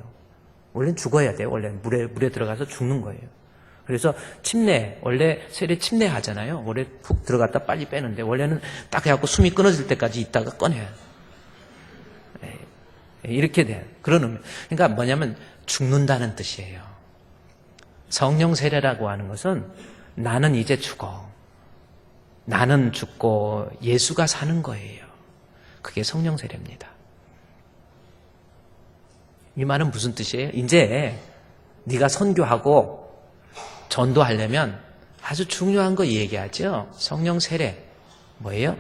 원래는 죽어야 돼요. 원래 물에 들어가서 죽는 거예요. 그래서 침례, 원래 세례 침례 하잖아요. 원래 푹 들어갔다 빨리 빼는데 원래는 딱 해갖고 숨이 끊어질 때까지 있다가 꺼내요. 이렇게 돼요. 그런 의미. 그러니까 뭐냐면 죽는다는 뜻이에요. 성령 세례라고 하는 것은 나는 이제 죽어. 나는 죽고 예수가 사는 거예요. 그게 성령 세례입니다. 이 말은 무슨 뜻이에요? 이제 네가 선교하고 전도하려면 아주 중요한 거 얘기하죠. 성령 세례. 뭐예요?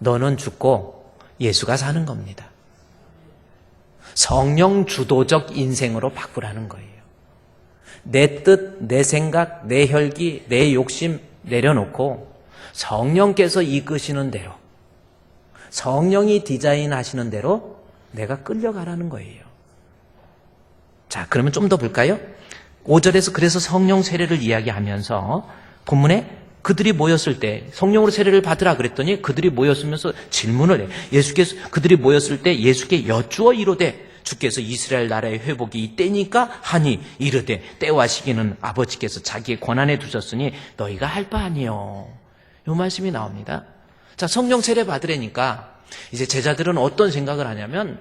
너는 죽고 예수가 사는 겁니다. 성령 주도적 인생으로 바꾸라는 거예요. 내 뜻, 내 생각, 내 혈기, 내 욕심 내려놓고 성령께서 이끄시는 대로, 성령이 디자인하시는 대로 내가 끌려가라는 거예요. 자, 그러면 좀 더 볼까요? 5절에서 그래서 성령 세례를 이야기하면서 본문에 그들이 모였을 때 성령으로 세례를 받으라 그랬더니 그들이 모였으면서 질문을 해. 예수께서 그들이 모였을 때 예수께 여쭈어 이르되 주께서 이스라엘 나라의 회복이 이때니까 하니 이르되 때와 시기는 아버지께서 자기의 권한에 두셨으니 너희가 할 바 아니요. 이 말씀이 나옵니다. 자, 성령 세례 받으라니까 이제 제자들은 어떤 생각을 하냐면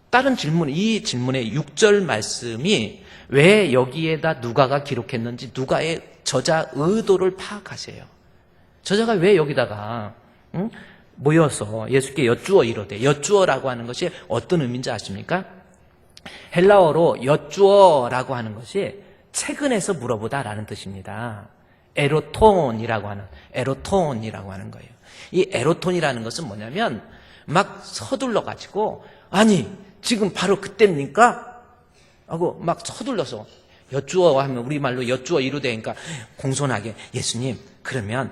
다른 질문, 이 질문의 6절 말씀이 왜 여기에다 누가가 기록했는지 누가의 저자 의도를 파악하세요. 저자가 왜 여기다가 모여서 예수께 여쭈어 이르되, 여쭈어라고 하는 것이 어떤 의미인지 아십니까? 헬라어로 여쭈어라고 하는 것이 최근에서 물어보다라는 뜻입니다. 에로톤이라고 하는 거예요. 이 에로톤이라는 것은 뭐냐면 막 서둘러 가지고 아니 지금 바로 그때입니까? 하고 막 서둘러서 여쭈어 하면 우리말로 여쭈어 이루되, 그러니까 공손하게 예수님 그러면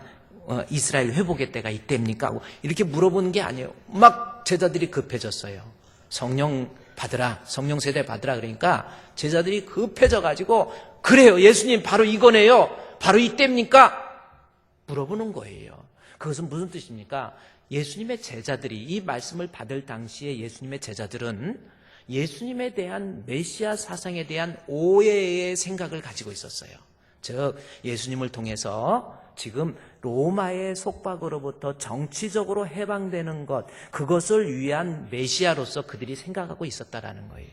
이스라엘 회복의 때가 이때입니까? 하고 이렇게 물어보는 게 아니에요. 막 제자들이 급해졌어요. 성령 받으라, 성령 세례 받으라 그러니까 제자들이 급해져 가지고 그래요 예수님 바로 이거네요, 바로 이때입니까? 물어보는 거예요. 그것은 무슨 뜻입니까? 예수님의 제자들이 이 말씀을 받을 당시에 예수님의 제자들은 예수님에 대한 메시아 사상에 대한 오해의 생각을 가지고 있었어요. 즉 예수님을 통해서 지금 로마의 속박으로부터 정치적으로 해방되는 것, 그것을 위한 메시아로서 그들이 생각하고 있었다라는 거예요.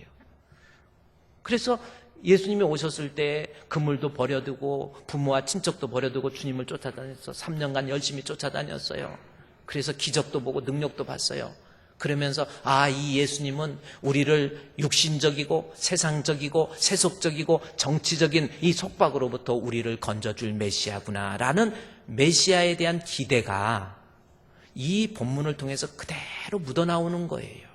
그래서 예수님이 오셨을 때 그물도 버려두고 부모와 친척도 버려두고 주님을 쫓아다녔어. 3년간 열심히 쫓아다녔어요. 그래서 기적도 보고 능력도 봤어요. 그러면서 이 예수님은 우리를 육신적이고 세상적이고 세속적이고 정치적인 이 속박으로부터 우리를 건져줄 메시아구나라는 메시아에 대한 기대가 이 본문을 통해서 그대로 묻어나오는 거예요.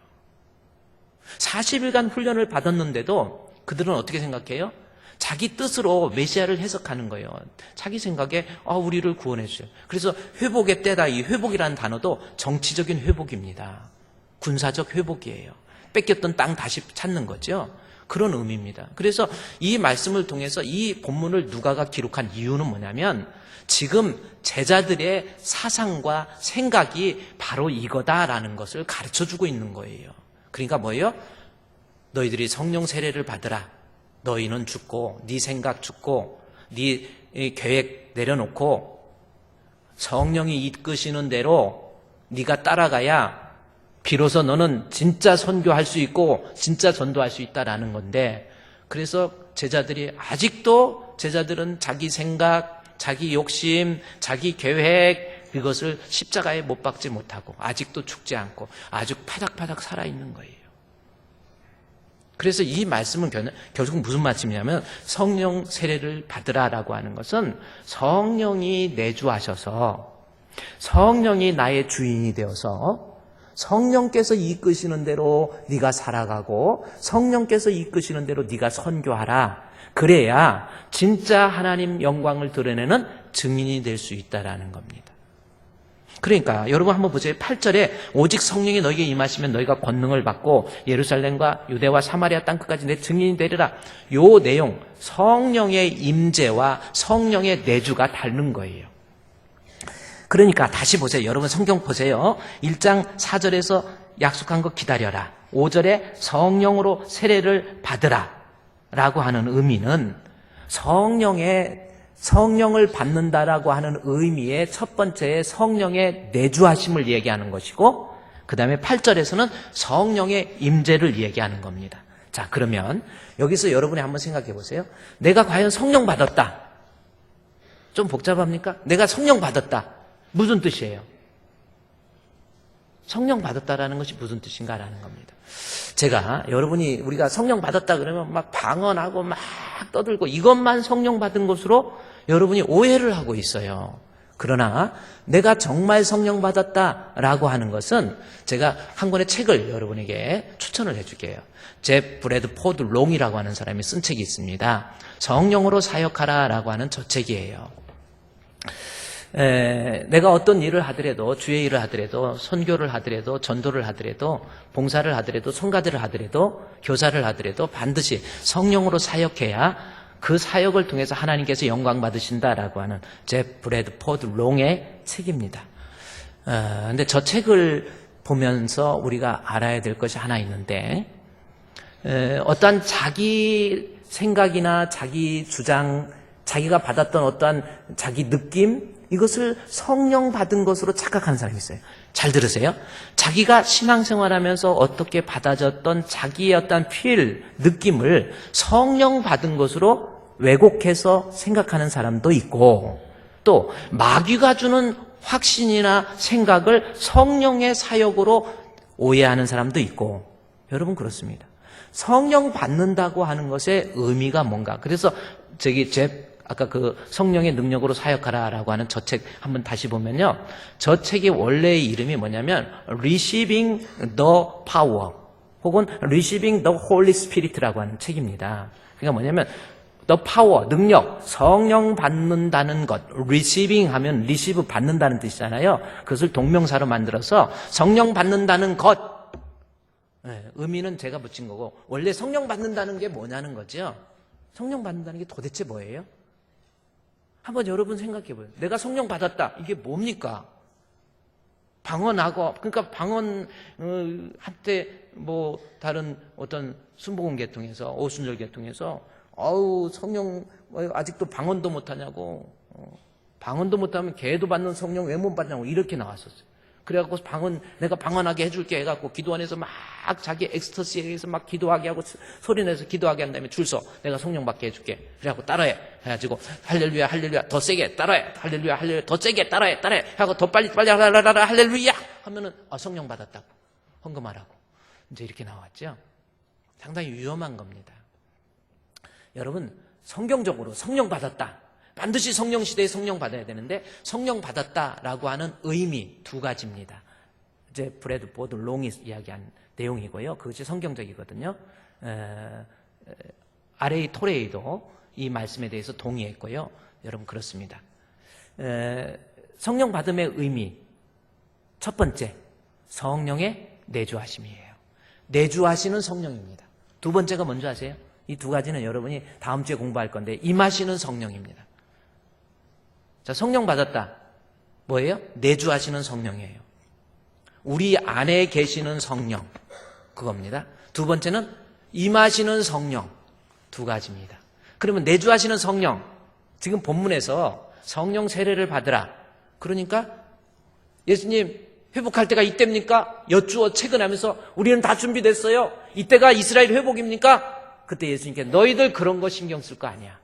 40일간 훈련을 받았는데도 그들은 어떻게 생각해요? 자기 뜻으로 메시아를 해석하는 거예요. 자기 생각에 우리를 구원해 주세요. 그래서 회복의 때다. 이 회복이라는 단어도 정치적인 회복입니다. 군사적 회복이에요. 뺏겼던 땅 다시 찾는 거죠. 그런 의미입니다. 그래서 이 말씀을 통해서 이 본문을 누가가 기록한 이유는 뭐냐면 지금 제자들의 사상과 생각이 바로 이거다라는 것을 가르쳐주고 있는 거예요. 그러니까 뭐예요? 너희들이 성령 세례를 받으라. 너희는 죽고 네 생각 죽고 네 계획 내려놓고 성령이 이끄시는 대로 네가 따라가야 비로소 너는 진짜 선교할 수 있고 진짜 전도할 수 있다라는 건데, 그래서 제자들은 자기 생각, 자기 욕심, 자기 계획, 이것을 십자가에 못 박지 못하고 아직도 죽지 않고 아주 파닥파닥 살아있는 거예요. 그래서 이 말씀은 결국 무슨 말씀이냐면 성령 세례를 받으라라고 하는 것은 성령이 내주하셔서 성령이 나의 주인이 되어서 성령께서 이끄시는 대로 네가 살아가고 성령께서 이끄시는 대로 네가 선교하라. 그래야 진짜 하나님 영광을 드러내는 증인이 될 수 있다라는 겁니다. 그러니까 여러분 한번 보세요. 8절에 오직 성령이 너희에게 임하시면 너희가 권능을 받고 예루살렘과 유대와 사마리아 땅끝까지 내 증인이 되리라. 요 내용, 성령의 임재와 성령의 내주가 다른 거예요. 그러니까 다시 보세요. 여러분 성경 보세요. 1장 4절에서 약속한 거 기다려라. 5절에 성령으로 세례를 받으라 라고 하는 의미는 성령을 받는다라고 하는 의미의 첫 번째 성령의 내주하심을 얘기하는 것이고, 그 다음에 8절에서는 성령의 임재를 얘기하는 겁니다. 자, 그러면 여기서 여러분이 한번 생각해 보세요. 내가 과연 성령 받았다. 좀 복잡합니까? 내가 성령 받았다. 무슨 뜻이에요? 성령 받았다라는 것이 무슨 뜻인가라는 겁니다. 우리가 성령 받았다 그러면 막 방언하고 막 떠들고 이것만 성령 받은 것으로 여러분이 오해를 하고 있어요. 그러나 내가 정말 성령 받았다라고 하는 것은 제가 한 권의 책을 여러분에게 추천을 해줄게요. 제프 브래드포드 롱이라고 하는 사람이 쓴 책이 있습니다. 성령으로 사역하라라고 하는 저 책이에요. 내가 어떤 일을 하더라도, 주의 일을 하더라도, 선교를 하더라도, 전도를 하더라도, 봉사를 하더라도, 성가대를 하더라도, 교사를 하더라도 반드시 성령으로 사역해야 그 사역을 통해서 하나님께서 영광 받으신다라고 하는 제프 브래드포드 롱의 책입니다. 근데 저 책을 보면서 우리가 알아야 될 것이 하나 있는데, 어떠한 자기 생각이나 자기 주장, 자기가 받았던 어떠한 자기 느낌, 이것을 성령 받은 것으로 착각하는 사람이 있어요. 잘 들으세요. 자기가 신앙생활하면서 어떻게 받아졌던 자기의 어떤 느낌을 성령 받은 것으로 왜곡해서 생각하는 사람도 있고, 또 마귀가 주는 확신이나 생각을 성령의 사역으로 오해하는 사람도 있고, 여러분 그렇습니다. 성령 받는다고 하는 것의 의미가 뭔가. 그래서 아까 그 성령의 능력으로 사역하라라고 하는 저 책 한번 다시 보면요. 저 책의 원래의 이름이 뭐냐면 Receiving the Power 혹은 Receiving the Holy Spirit라고 하는 책입니다. 그러니까 뭐냐면 the power, 능력, 성령 받는다는 것. Receiving 하면 receive 받는다는 뜻이잖아요. 그것을 동명사로 만들어서 성령 받는다는 것. 의미는 제가 붙인 거고, 원래 성령 받는다는 게 뭐냐는 거죠. 성령 받는다는 게 도대체 뭐예요? 한번 여러분 생각해 보세요. 내가 성령 받았다. 이게 뭡니까? 방언하고, 그러니까 방언, 한때 뭐, 다른 어떤 순복음 계통에서, 오순절 계통에서, 성령, 아직도 방언도 못하냐고, 방언도 못하면 개도 받는 성령 왜 못 받냐고, 이렇게 나왔었어요. 그래갖고 내가 방언하게 해줄게 해갖고 기도 안에서 막 자기 엑스터시에서 막 기도하게 하고 소리내서 기도하게 한 다음에 줄 서. 내가 성령 받게 해줄게. 그래갖고 따라해. 해가지고 할렐루야, 할렐루야, 더 세게 따라해. 할렐루야, 할렐루야, 더 세게 따라해. 하고 더 빨리 할렐루야 하면은 성령 받았다고. 헌금하라고. 이제 이렇게 나왔죠. 상당히 위험한 겁니다. 여러분, 성경적으로 성령 받았다. 반드시 성령 시대에 성령 받아야 되는데 성령 받았다라고 하는 의미 두 가지입니다. 이제 브래드포드 롱이 이야기한 내용이고요. 그것이 성경적이거든요. R.A. 토레이도 이 말씀에 대해서 동의했고요. 여러분 그렇습니다. 성령 받음의 의미 첫 번째, 성령의 내주하심이에요. 내주하시는 성령입니다. 두 번째가 뭔지 아세요? 이 두 가지는 여러분이 다음 주에 공부할 건데 임하시는 성령입니다. 자, 성령 받았다. 뭐예요? 내주하시는 성령이에요. 우리 안에 계시는 성령. 그겁니다. 두 번째는 임하시는 성령. 두 가지입니다. 그러면 내주하시는 성령. 지금 본문에서 성령 세례를 받으라. 그러니까 예수님 회복할 때가 이때입니까? 여쭈어 채근하면서 우리는 다 준비됐어요. 이때가 이스라엘 회복입니까? 그때 예수님께 너희들 그런 거 신경 쓸 거 아니야.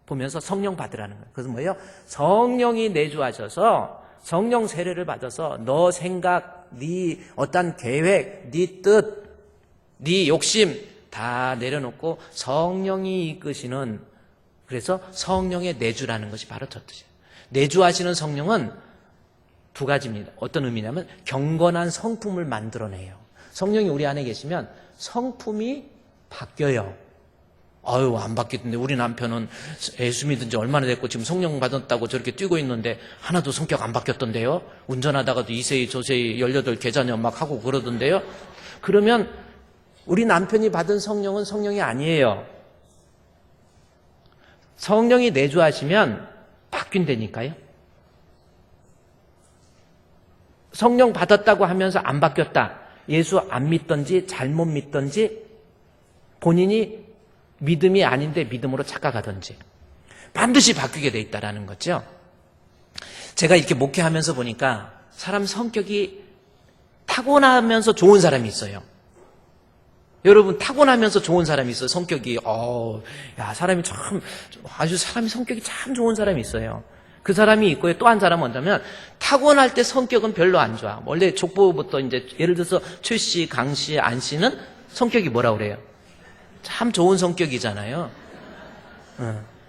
보면서 성령 받으라는 거예요. 그래서 뭐예요? 성령이 내주하셔서 성령 세례를 받아서 너 생각, 네 어떤 계획, 네 뜻, 네 욕심 다 내려놓고 성령이 이끄시는, 그래서 성령의 내주라는 것이 바로 저 뜻이에요. 내주하시는 성령은 두 가지입니다. 어떤 의미냐면 경건한 성품을 만들어내요. 성령이 우리 안에 계시면 성품이 바뀌어요. 안 바뀌던데 우리 남편은 예수 믿은 지 얼마나 됐고 지금 성령 받았다고 저렇게 뛰고 있는데 하나도 성격 안 바뀌었던데요. 운전하다가도 이세희 저세희 18 계자녀 막 하고 그러던데요. 그러면 우리 남편이 받은 성령은 성령이 아니에요. 성령이 내주하시면 바뀐다니까요. 성령 받았다고 하면서 안 바뀌었다. 예수 안 믿던지 잘못 믿던지 본인이 믿음이 아닌데 믿음으로 착각하든지 반드시 바뀌게 돼 있다는 거죠. 제가 이렇게 목회하면서 보니까 사람 성격이 타고나면서 좋은 사람이 있어요. 여러분 타고나면서 좋은 사람이 있어요. 성격이 사람이 참 아주 사람이 성격이 참 좋은 사람이 있어요. 그 사람이 있고요. 또 한 사람은 뭐냐면 타고날 때 성격은 별로 안 좋아. 원래 족보부터 이제 예를 들어서 최 씨, 강 씨, 안 씨는 성격이 뭐라 그래요? 참 좋은 성격이잖아요.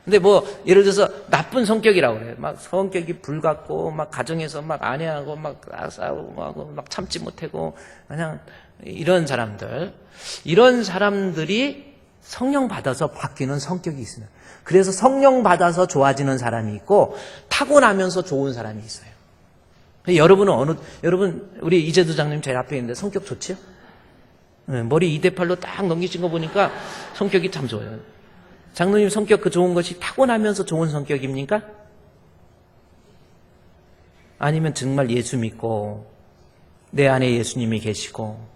근데 뭐 예를 들어서 나쁜 성격이라고 그래요. 막 성격이 불같고 막 가정에서 막 아내하고 막 싸우고 하고 막 참지 못하고 그냥 이런 사람들이 성령 받아서 바뀌는 성격이 있어요. 그래서 성령 받아서 좋아지는 사람이 있고 타고나면서 좋은 사람이 있어요. 여러분 우리 이재도 장님 제 앞에 있는데 성격 좋지요? 머리 2대8로 딱 넘기신 거 보니까 성격이 참 좋아요. 장로님 성격 그 좋은 것이 타고나면서 좋은 성격입니까? 아니면 정말 예수 믿고 내 안에 예수님이 계시고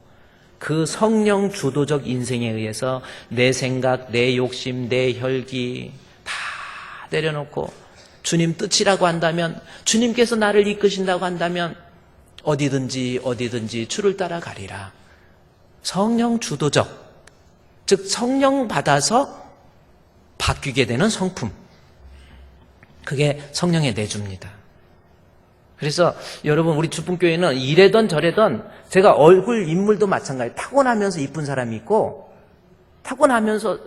그 성령 주도적 인생에 의해서 내 생각, 내 욕심, 내 혈기 다 내려놓고 주님 뜻이라고 한다면, 주님께서 나를 이끄신다고 한다면 어디든지 주를 따라가리라. 성령 주도적, 즉 성령 받아서 바뀌게 되는 성품, 그게 성령의 내주입니다. 그래서 여러분 우리 주품교회는 이래던 저래던 제가 얼굴 인물도 마찬가지예요. 타고나면서 이쁜 사람이 있고 타고나면서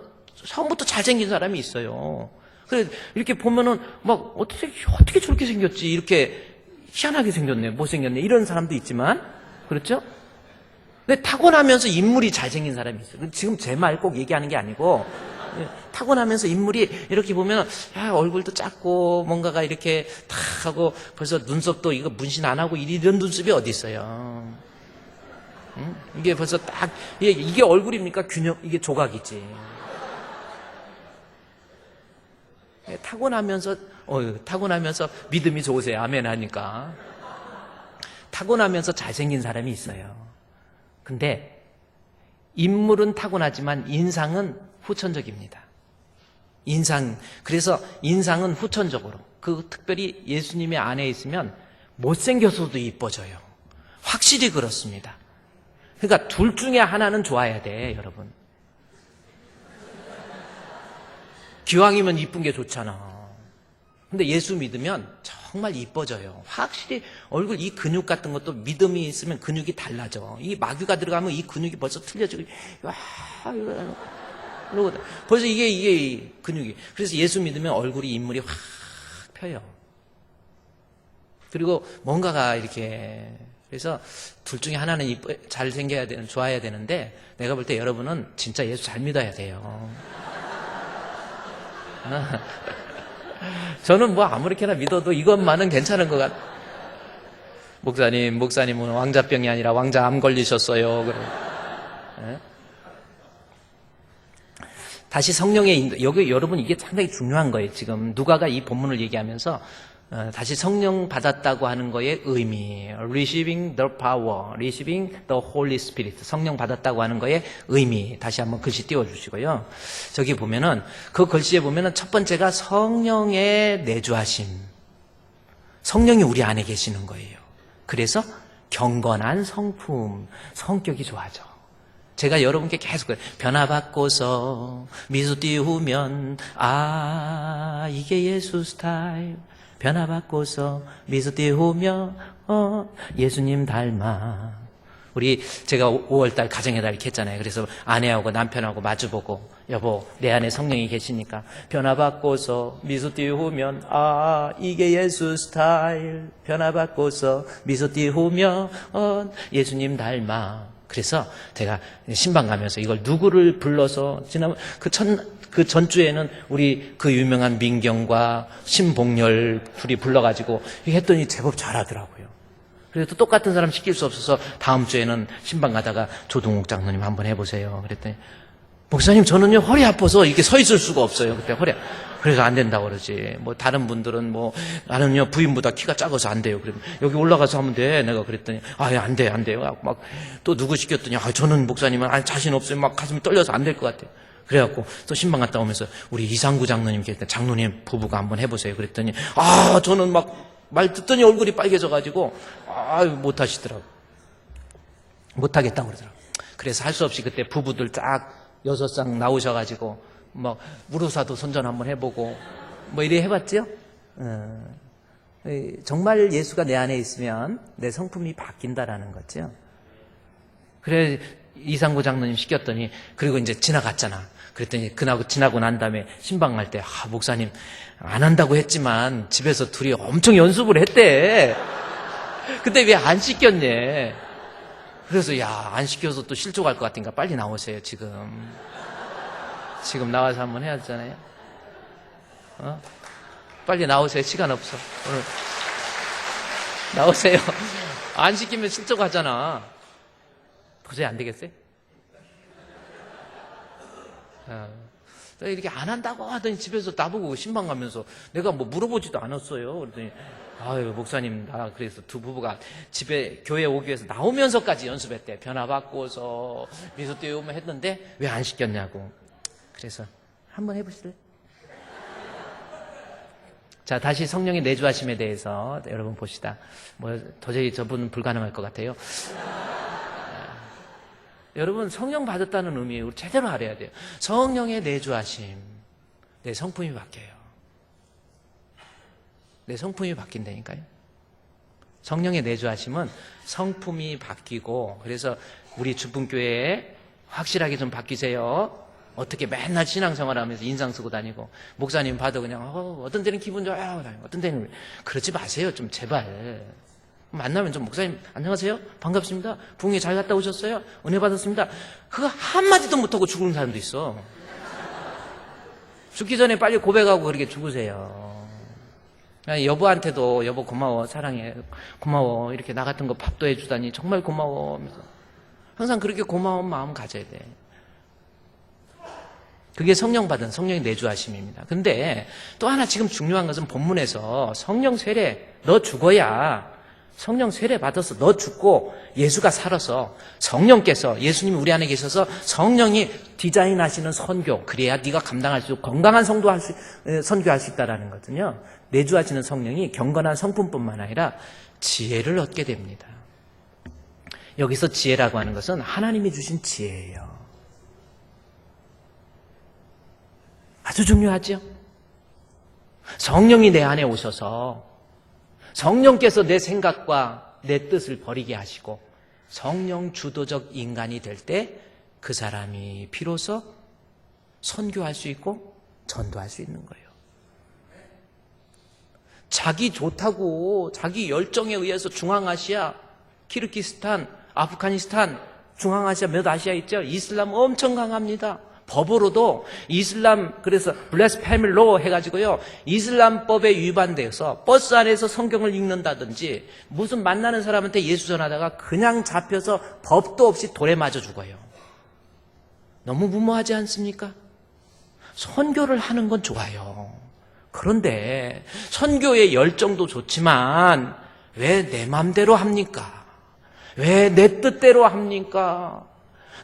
처음부터 잘생긴 사람이 있어요. 그래 이렇게 보면은 막 어떻게 저렇게 생겼지, 이렇게 희한하게 생겼네, 못생겼네, 이런 사람도 있지만, 그렇죠? 근데 타고나면서 인물이 잘생긴 사람이 있어요. 지금 제 말 꼭 얘기하는 게 아니고 타고나면서 인물이 이렇게 보면 얼굴도 작고 뭔가가 이렇게 탁 하고 벌써 눈썹도 이거 문신 안 하고 이런 눈썹이 어디 있어요? 응? 이게 벌써 딱 이게 얼굴입니까? 이게 조각이지. 타고나면서 믿음이 좋으세요. 아멘 하니까. 타고나면서 잘생긴 사람이 있어요. 근데 인물은 타고나지만 인상은 후천적입니다. 그래서 인상은 후천적으로. 특별히 예수님의 안에 있으면 못생겨서도 이뻐져요. 확실히 그렇습니다. 그러니까 둘 중에 하나는 좋아야 돼, 여러분. 기왕이면 이쁜 게 좋잖아. 근데 예수 믿으면 정말 이뻐져요. 확실히 얼굴 이 근육 같은 것도 믿음이 있으면 근육이 달라져. 이 마귀가 들어가면 이 근육이 벌써 틀려지고, 와, 이러거든. 벌써 이게 근육이. 그래서 예수 믿으면 얼굴이 인물이 확 펴요. 그리고 뭔가가 이렇게. 그래서 둘 중에 하나는 잘생겨야 되는, 좋아야 되는데, 내가 볼 때 여러분은 진짜 예수 잘 믿어야 돼요. 저는 뭐 아무렇게나 믿어도 이것만은 괜찮은 것 같아요. 목사님은 왕자병이 아니라 왕자암 걸리셨어요. 그래. 네? 다시 성령의 인도. 여기 여러분 이게 상당히 중요한 거예요. 지금 누가가 이 본문을 얘기하면서 다시 성령 받았다고 하는 거의 의미, receiving the power, receiving the Holy Spirit, 성령 받았다고 하는 거의 의미, 다시 한번 글씨 띄워주시고요. 저기 보면은, 그 글씨에 보면은 첫 번째가 성령의 내주하심. 성령이 우리 안에 계시는 거예요. 그래서 경건한 성품, 성격이 좋아져. 제가 여러분께 계속 변화받고서 미소 띄우면, 이게 예수 스타일. 변화받고서 미소 띄우며 예수님 닮아. 제가 5월달 가정의 달 이렇게 했잖아요. 그래서 아내하고 남편하고 마주보고, 여보 내 안에 성령이 계시니까 변화받고서 미소 띄우면 이게 예수 스타일. 변화받고서 미소 띄우며 예수님 닮아. 그래서 제가 신방 가면서 이걸 누구를 불러서 그 전주에는 우리 그 유명한 민경과 신봉열 둘이 불러가지고 했더니 제법 잘하더라고요. 그래서 또 똑같은 사람 시킬 수 없어서 다음 주에는 신방 가다가 조동욱 장로님 한번 해보세요. 그랬더니 목사님 저는요 허리 아파서 이렇게 서 있을 수가 없어요. 그때 그래서 안 된다고 그러지. 뭐 다른 분들은 나는요 부인보다 키가 작아서 안 돼요. 그러면 여기 올라가서 하면 돼. 내가 그랬더니 안 돼요. 막 또 누구 시켰더니 저는 목사님은 자신 없어요. 막 가슴이 떨려서 안 될 것 같아요. 그래갖고 또 신방 갔다 오면서 우리 이상구 장로님 계실 장로님 부부가 한번 해보세요. 그랬더니 저는 막 말 듣더니 얼굴이 빨개져가지고 못하시더라고. 못하겠다고 그러더라고. 그래서 할 수 없이 그때 부부들 쫙 6쌍 나오셔가지고 막 무루사도 선전 한번 해보고 이래 해봤죠. 정말 예수가 내 안에 있으면 내 성품이 바뀐다라는 거죠. 그래 이상구 장로님 시켰더니 그리고 이제 지나갔잖아. 그랬더니 지나고 난 다음에 신방 갈 때 목사님 안 한다고 했지만 집에서 둘이 엄청 연습을 했대. 근데 왜 안 시켰냐. 그래서 안 시켜서 또 실족할 것 같으니까 빨리 나오세요. 지금 나와서 한번 해야 되잖아요. 빨리 나오세요. 시간 없어. 오늘 나오세요. 안 시키면 실족하잖아. 도저히 안 되겠어요? 이렇게 안 한다고 하더니 집에서 나보고 신방 가면서 내가 물어보지도 않았어요. 그랬더니 목사님 그래서 두 부부가 집에 교회 오기 위해서 나오면서까지 연습했대. 변화받고서 미소 띄우면 했는데 왜 안 시켰냐고. 그래서 한번 해보실래요? 자, 다시 성령의 내주하심에 대해서 여러분 봅시다. 도저히 저분은 불가능할 것 같아요. 여러분 성령 받았다는 의미 우리 제대로 알아야 돼요. 성령의 내주하심. 내 성품이 바뀌어요. 내 성품이 바뀐다니까요. 성령의 내주하심은 성품이 바뀌고, 그래서 우리 주분교회에 확실하게 좀 바뀌세요. 어떻게 맨날 신앙생활하면서 인상 쓰고 다니고 목사님 봐도 그냥 어떤 때는 기분 좋아요, 어떤 때는 그러지 마세요. 좀 제발. 만나면 좀 목사님 안녕하세요, 반갑습니다, 부흥회 잘 갔다 오셨어요, 은혜 받았습니다, 그거 한마디도 못하고 죽는 사람도 있어. 죽기 전에 빨리 고백하고 그렇게 죽으세요. 여보한테도 여보 고마워, 사랑해, 고마워, 이렇게 나 같은 거 밥도 해주다니 정말 고마워 하면서 항상 그렇게 고마운 마음 가져야 돼. 그게 성령 받은 성령의 내주하심입니다. 근데 또 하나 지금 중요한 것은 본문에서 성령 세례, 너 죽어야 성령 세례 받아서 너 죽고 예수가 살아서 성령께서 예수님이 우리 안에 계셔서 성령이 디자인하시는 선교, 그래야 네가 감당할 수 있고 건강한 선교할 수 있다라는 거거든요. 내주하시는 성령이 경건한 성품뿐만 아니라 지혜를 얻게 됩니다. 여기서 지혜라고 하는 것은 하나님이 주신 지혜예요. 아주 중요하죠. 성령이 내 안에 오셔서 성령께서 내 생각과 내 뜻을 버리게 하시고 성령 주도적 인간이 될 때 그 사람이 비로소 선교할 수 있고 전도할 수 있는 거예요. 자기 좋다고 자기 열정에 의해서 중앙아시아, 키르기스탄, 아프가니스탄, 중앙아시아 몇 아시아 있죠? 이슬람 엄청 강합니다. 법으로도 이슬람, 그래서 블레스페미 로 해가지고요, 이슬람법에 위반돼서 버스 안에서 성경을 읽는다든지 무슨 만나는 사람한테 예수 전하다가 그냥 잡혀서 법도 없이 돌에 맞아 죽어요. 너무 무모하지 않습니까? 선교를 하는 건 좋아요. 그런데 선교의 열정도 좋지만 왜 내 맘대로 합니까? 왜 내 뜻대로 합니까?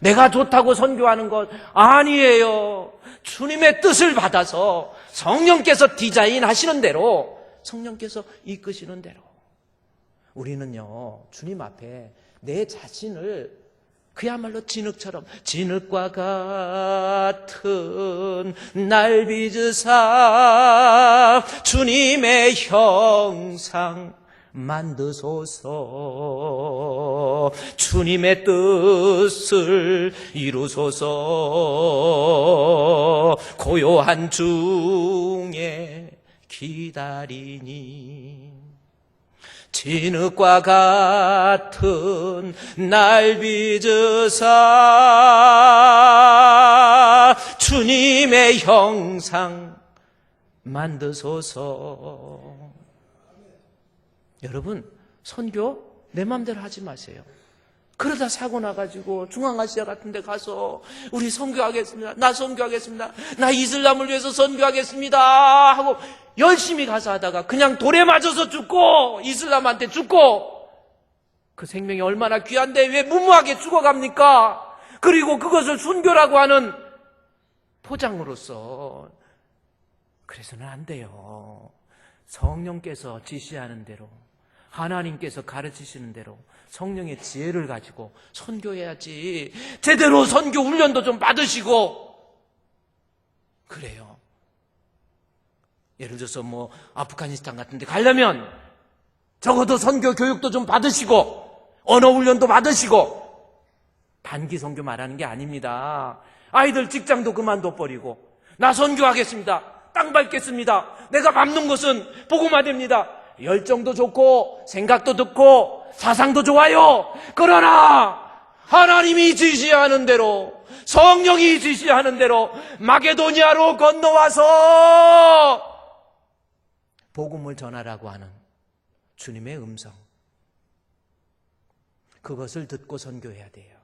내가 좋다고 선교하는 것 아니에요. 주님의 뜻을 받아서 성령께서 디자인하시는 대로, 성령께서 이끄시는 대로 우리는요, 주님 앞에 내 자신을 그야말로 진흙처럼, 진흙과 같은 날 빚으사 주님의 형상 만드소서, 주님의 뜻을 이루소서, 고요한 중에 기다리니 진흙과 같은 날 빚으사 주님의 형상 만드소서. 여러분, 선교 내 마음대로 하지 마세요. 그러다 사고 나가지고 중앙아시아 같은 데 가서 우리 선교하겠습니다, 나 선교하겠습니다, 나 이슬람을 위해서 선교하겠습니다 하고 열심히 가서 하다가 그냥 돌에 맞아서 죽고 이슬람한테 죽고, 그 생명이 얼마나 귀한데 왜 무모하게 죽어갑니까? 그리고 그것을 순교라고 하는 포장으로서, 그래서는 안 돼요. 성령께서 지시하는 대로, 하나님께서 가르치시는 대로 성령의 지혜를 가지고 선교해야지. 제대로 선교 훈련도 좀 받으시고 그래요. 예를 들어서 뭐 아프가니스탄 같은 데 가려면 적어도 선교 교육도 좀 받으시고 언어 훈련도 받으시고, 단기 선교 말하는 게 아닙니다. 아이들 직장도 그만둬 버리고 나 선교하겠습니다, 땅 밟겠습니다, 내가 밟는 것은 복음화 됩니다. 열정도 좋고 생각도 좋고 사상도 좋아요. 그러나 하나님이 지시하는 대로, 성령이 지시하는 대로 마게도니아로 건너와서 복음을 전하라고 하는 주님의 음성, 그것을 듣고 선교해야 돼요.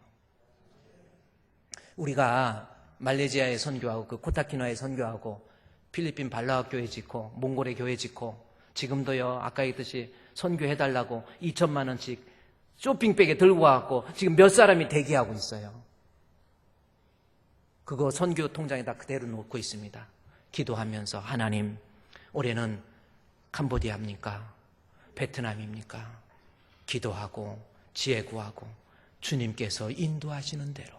우리가 말레이시아에 선교하고 그 코타키나에 선교하고 필리핀 발라와 교회 짓고 몽골에 교회 짓고, 지금도요, 아까 얘기했듯이 선교해달라고 2천만 원씩 쇼핑백에 들고 와갖고 지금 몇 사람이 대기하고 있어요. 그거 선교 통장에다 그대로 놓고 있습니다. 기도하면서, 하나님, 올해는 캄보디아입니까? 베트남입니까? 기도하고 지혜 구하고 주님께서 인도하시는 대로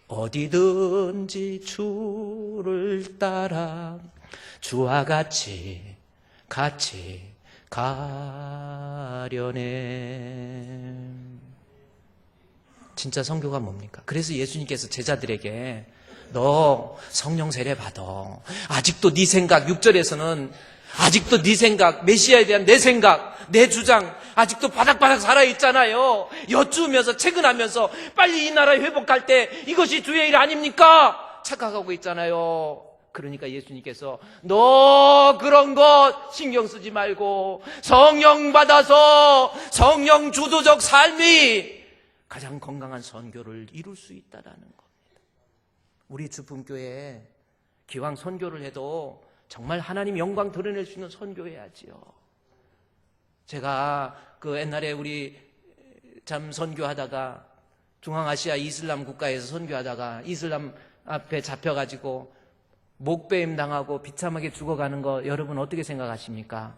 어디든지 주를 따라 주와 같이 가려네. 진짜 선교가 뭡니까? 그래서 예수님께서 제자들에게 너 성령 세례 받아. 아직도 네 생각, 6절에서는 아직도 네 생각, 메시아에 대한 내 생각, 내 주장 아직도 바닥바닥 살아있잖아요. 여쭈면서 채근하면서 빨리 이 나라 회복할 때 이것이 주의 일 아닙니까? 착각하고 있잖아요. 그러니까 예수님께서 너 그런 것 신경 쓰지 말고 성령 받아서 성령 주도적 삶이 가장 건강한 선교를 이룰 수 있다라는 겁니다. 우리 주품교회에 기왕 선교를 해도 정말 하나님 영광 드러낼 수 있는 선교해야지요. 제가 그 옛날에 우리 참 선교하다가 중앙아시아 이슬람 국가에서 선교하다가 이슬람 앞에 잡혀가지고 목배임 당하고 비참하게 죽어가는 거 여러분 어떻게 생각하십니까?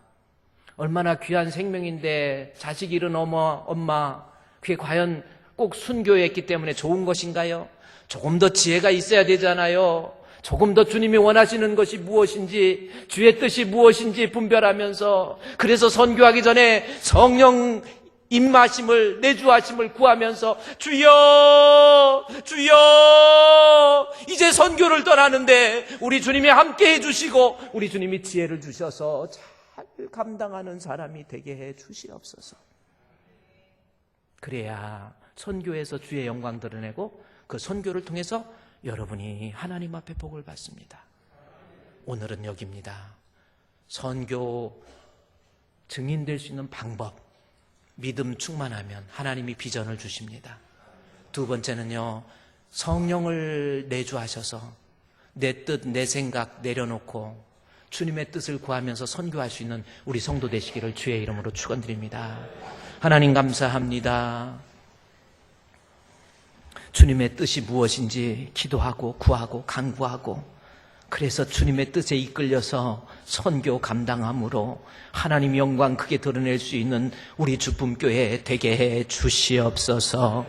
얼마나 귀한 생명인데 자식 잃은 엄마 그게 과연 꼭 순교했기 때문에 좋은 것인가요? 조금 더 지혜가 있어야 되잖아요. 조금 더 주님이 원하시는 것이 무엇인지, 주의 뜻이 무엇인지 분별하면서, 그래서 선교하기 전에 성령 임하심을, 내주하심을 구하면서 주여 주여 이제 선교를 떠나는데 우리 주님이 함께 해주시고 우리 주님이 지혜를 주셔서 잘 감당하는 사람이 되게 해 주시옵소서. 그래야 선교에서 주의 영광 드러내고 그 선교를 통해서 여러분이 하나님 앞에 복을 받습니다. 오늘은 여기입니다. 선교 증인될 수 있는 방법, 믿음 충만하면 하나님이 비전을 주십니다. 두 번째는요, 성령을 내주하셔서 내 뜻, 내 생각 내려놓고 주님의 뜻을 구하면서 선교할 수 있는 우리 성도 되시기를 주의 이름으로 축원드립니다. 하나님 감사합니다. 주님의 뜻이 무엇인지 기도하고 구하고 간구하고 그래서 주님의 뜻에 이끌려서 선교 감당함으로 하나님 영광 크게 드러낼 수 있는 우리 주품교회 되게 해 주시옵소서.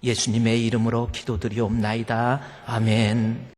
예수님의 이름으로 기도드리옵나이다. 아멘.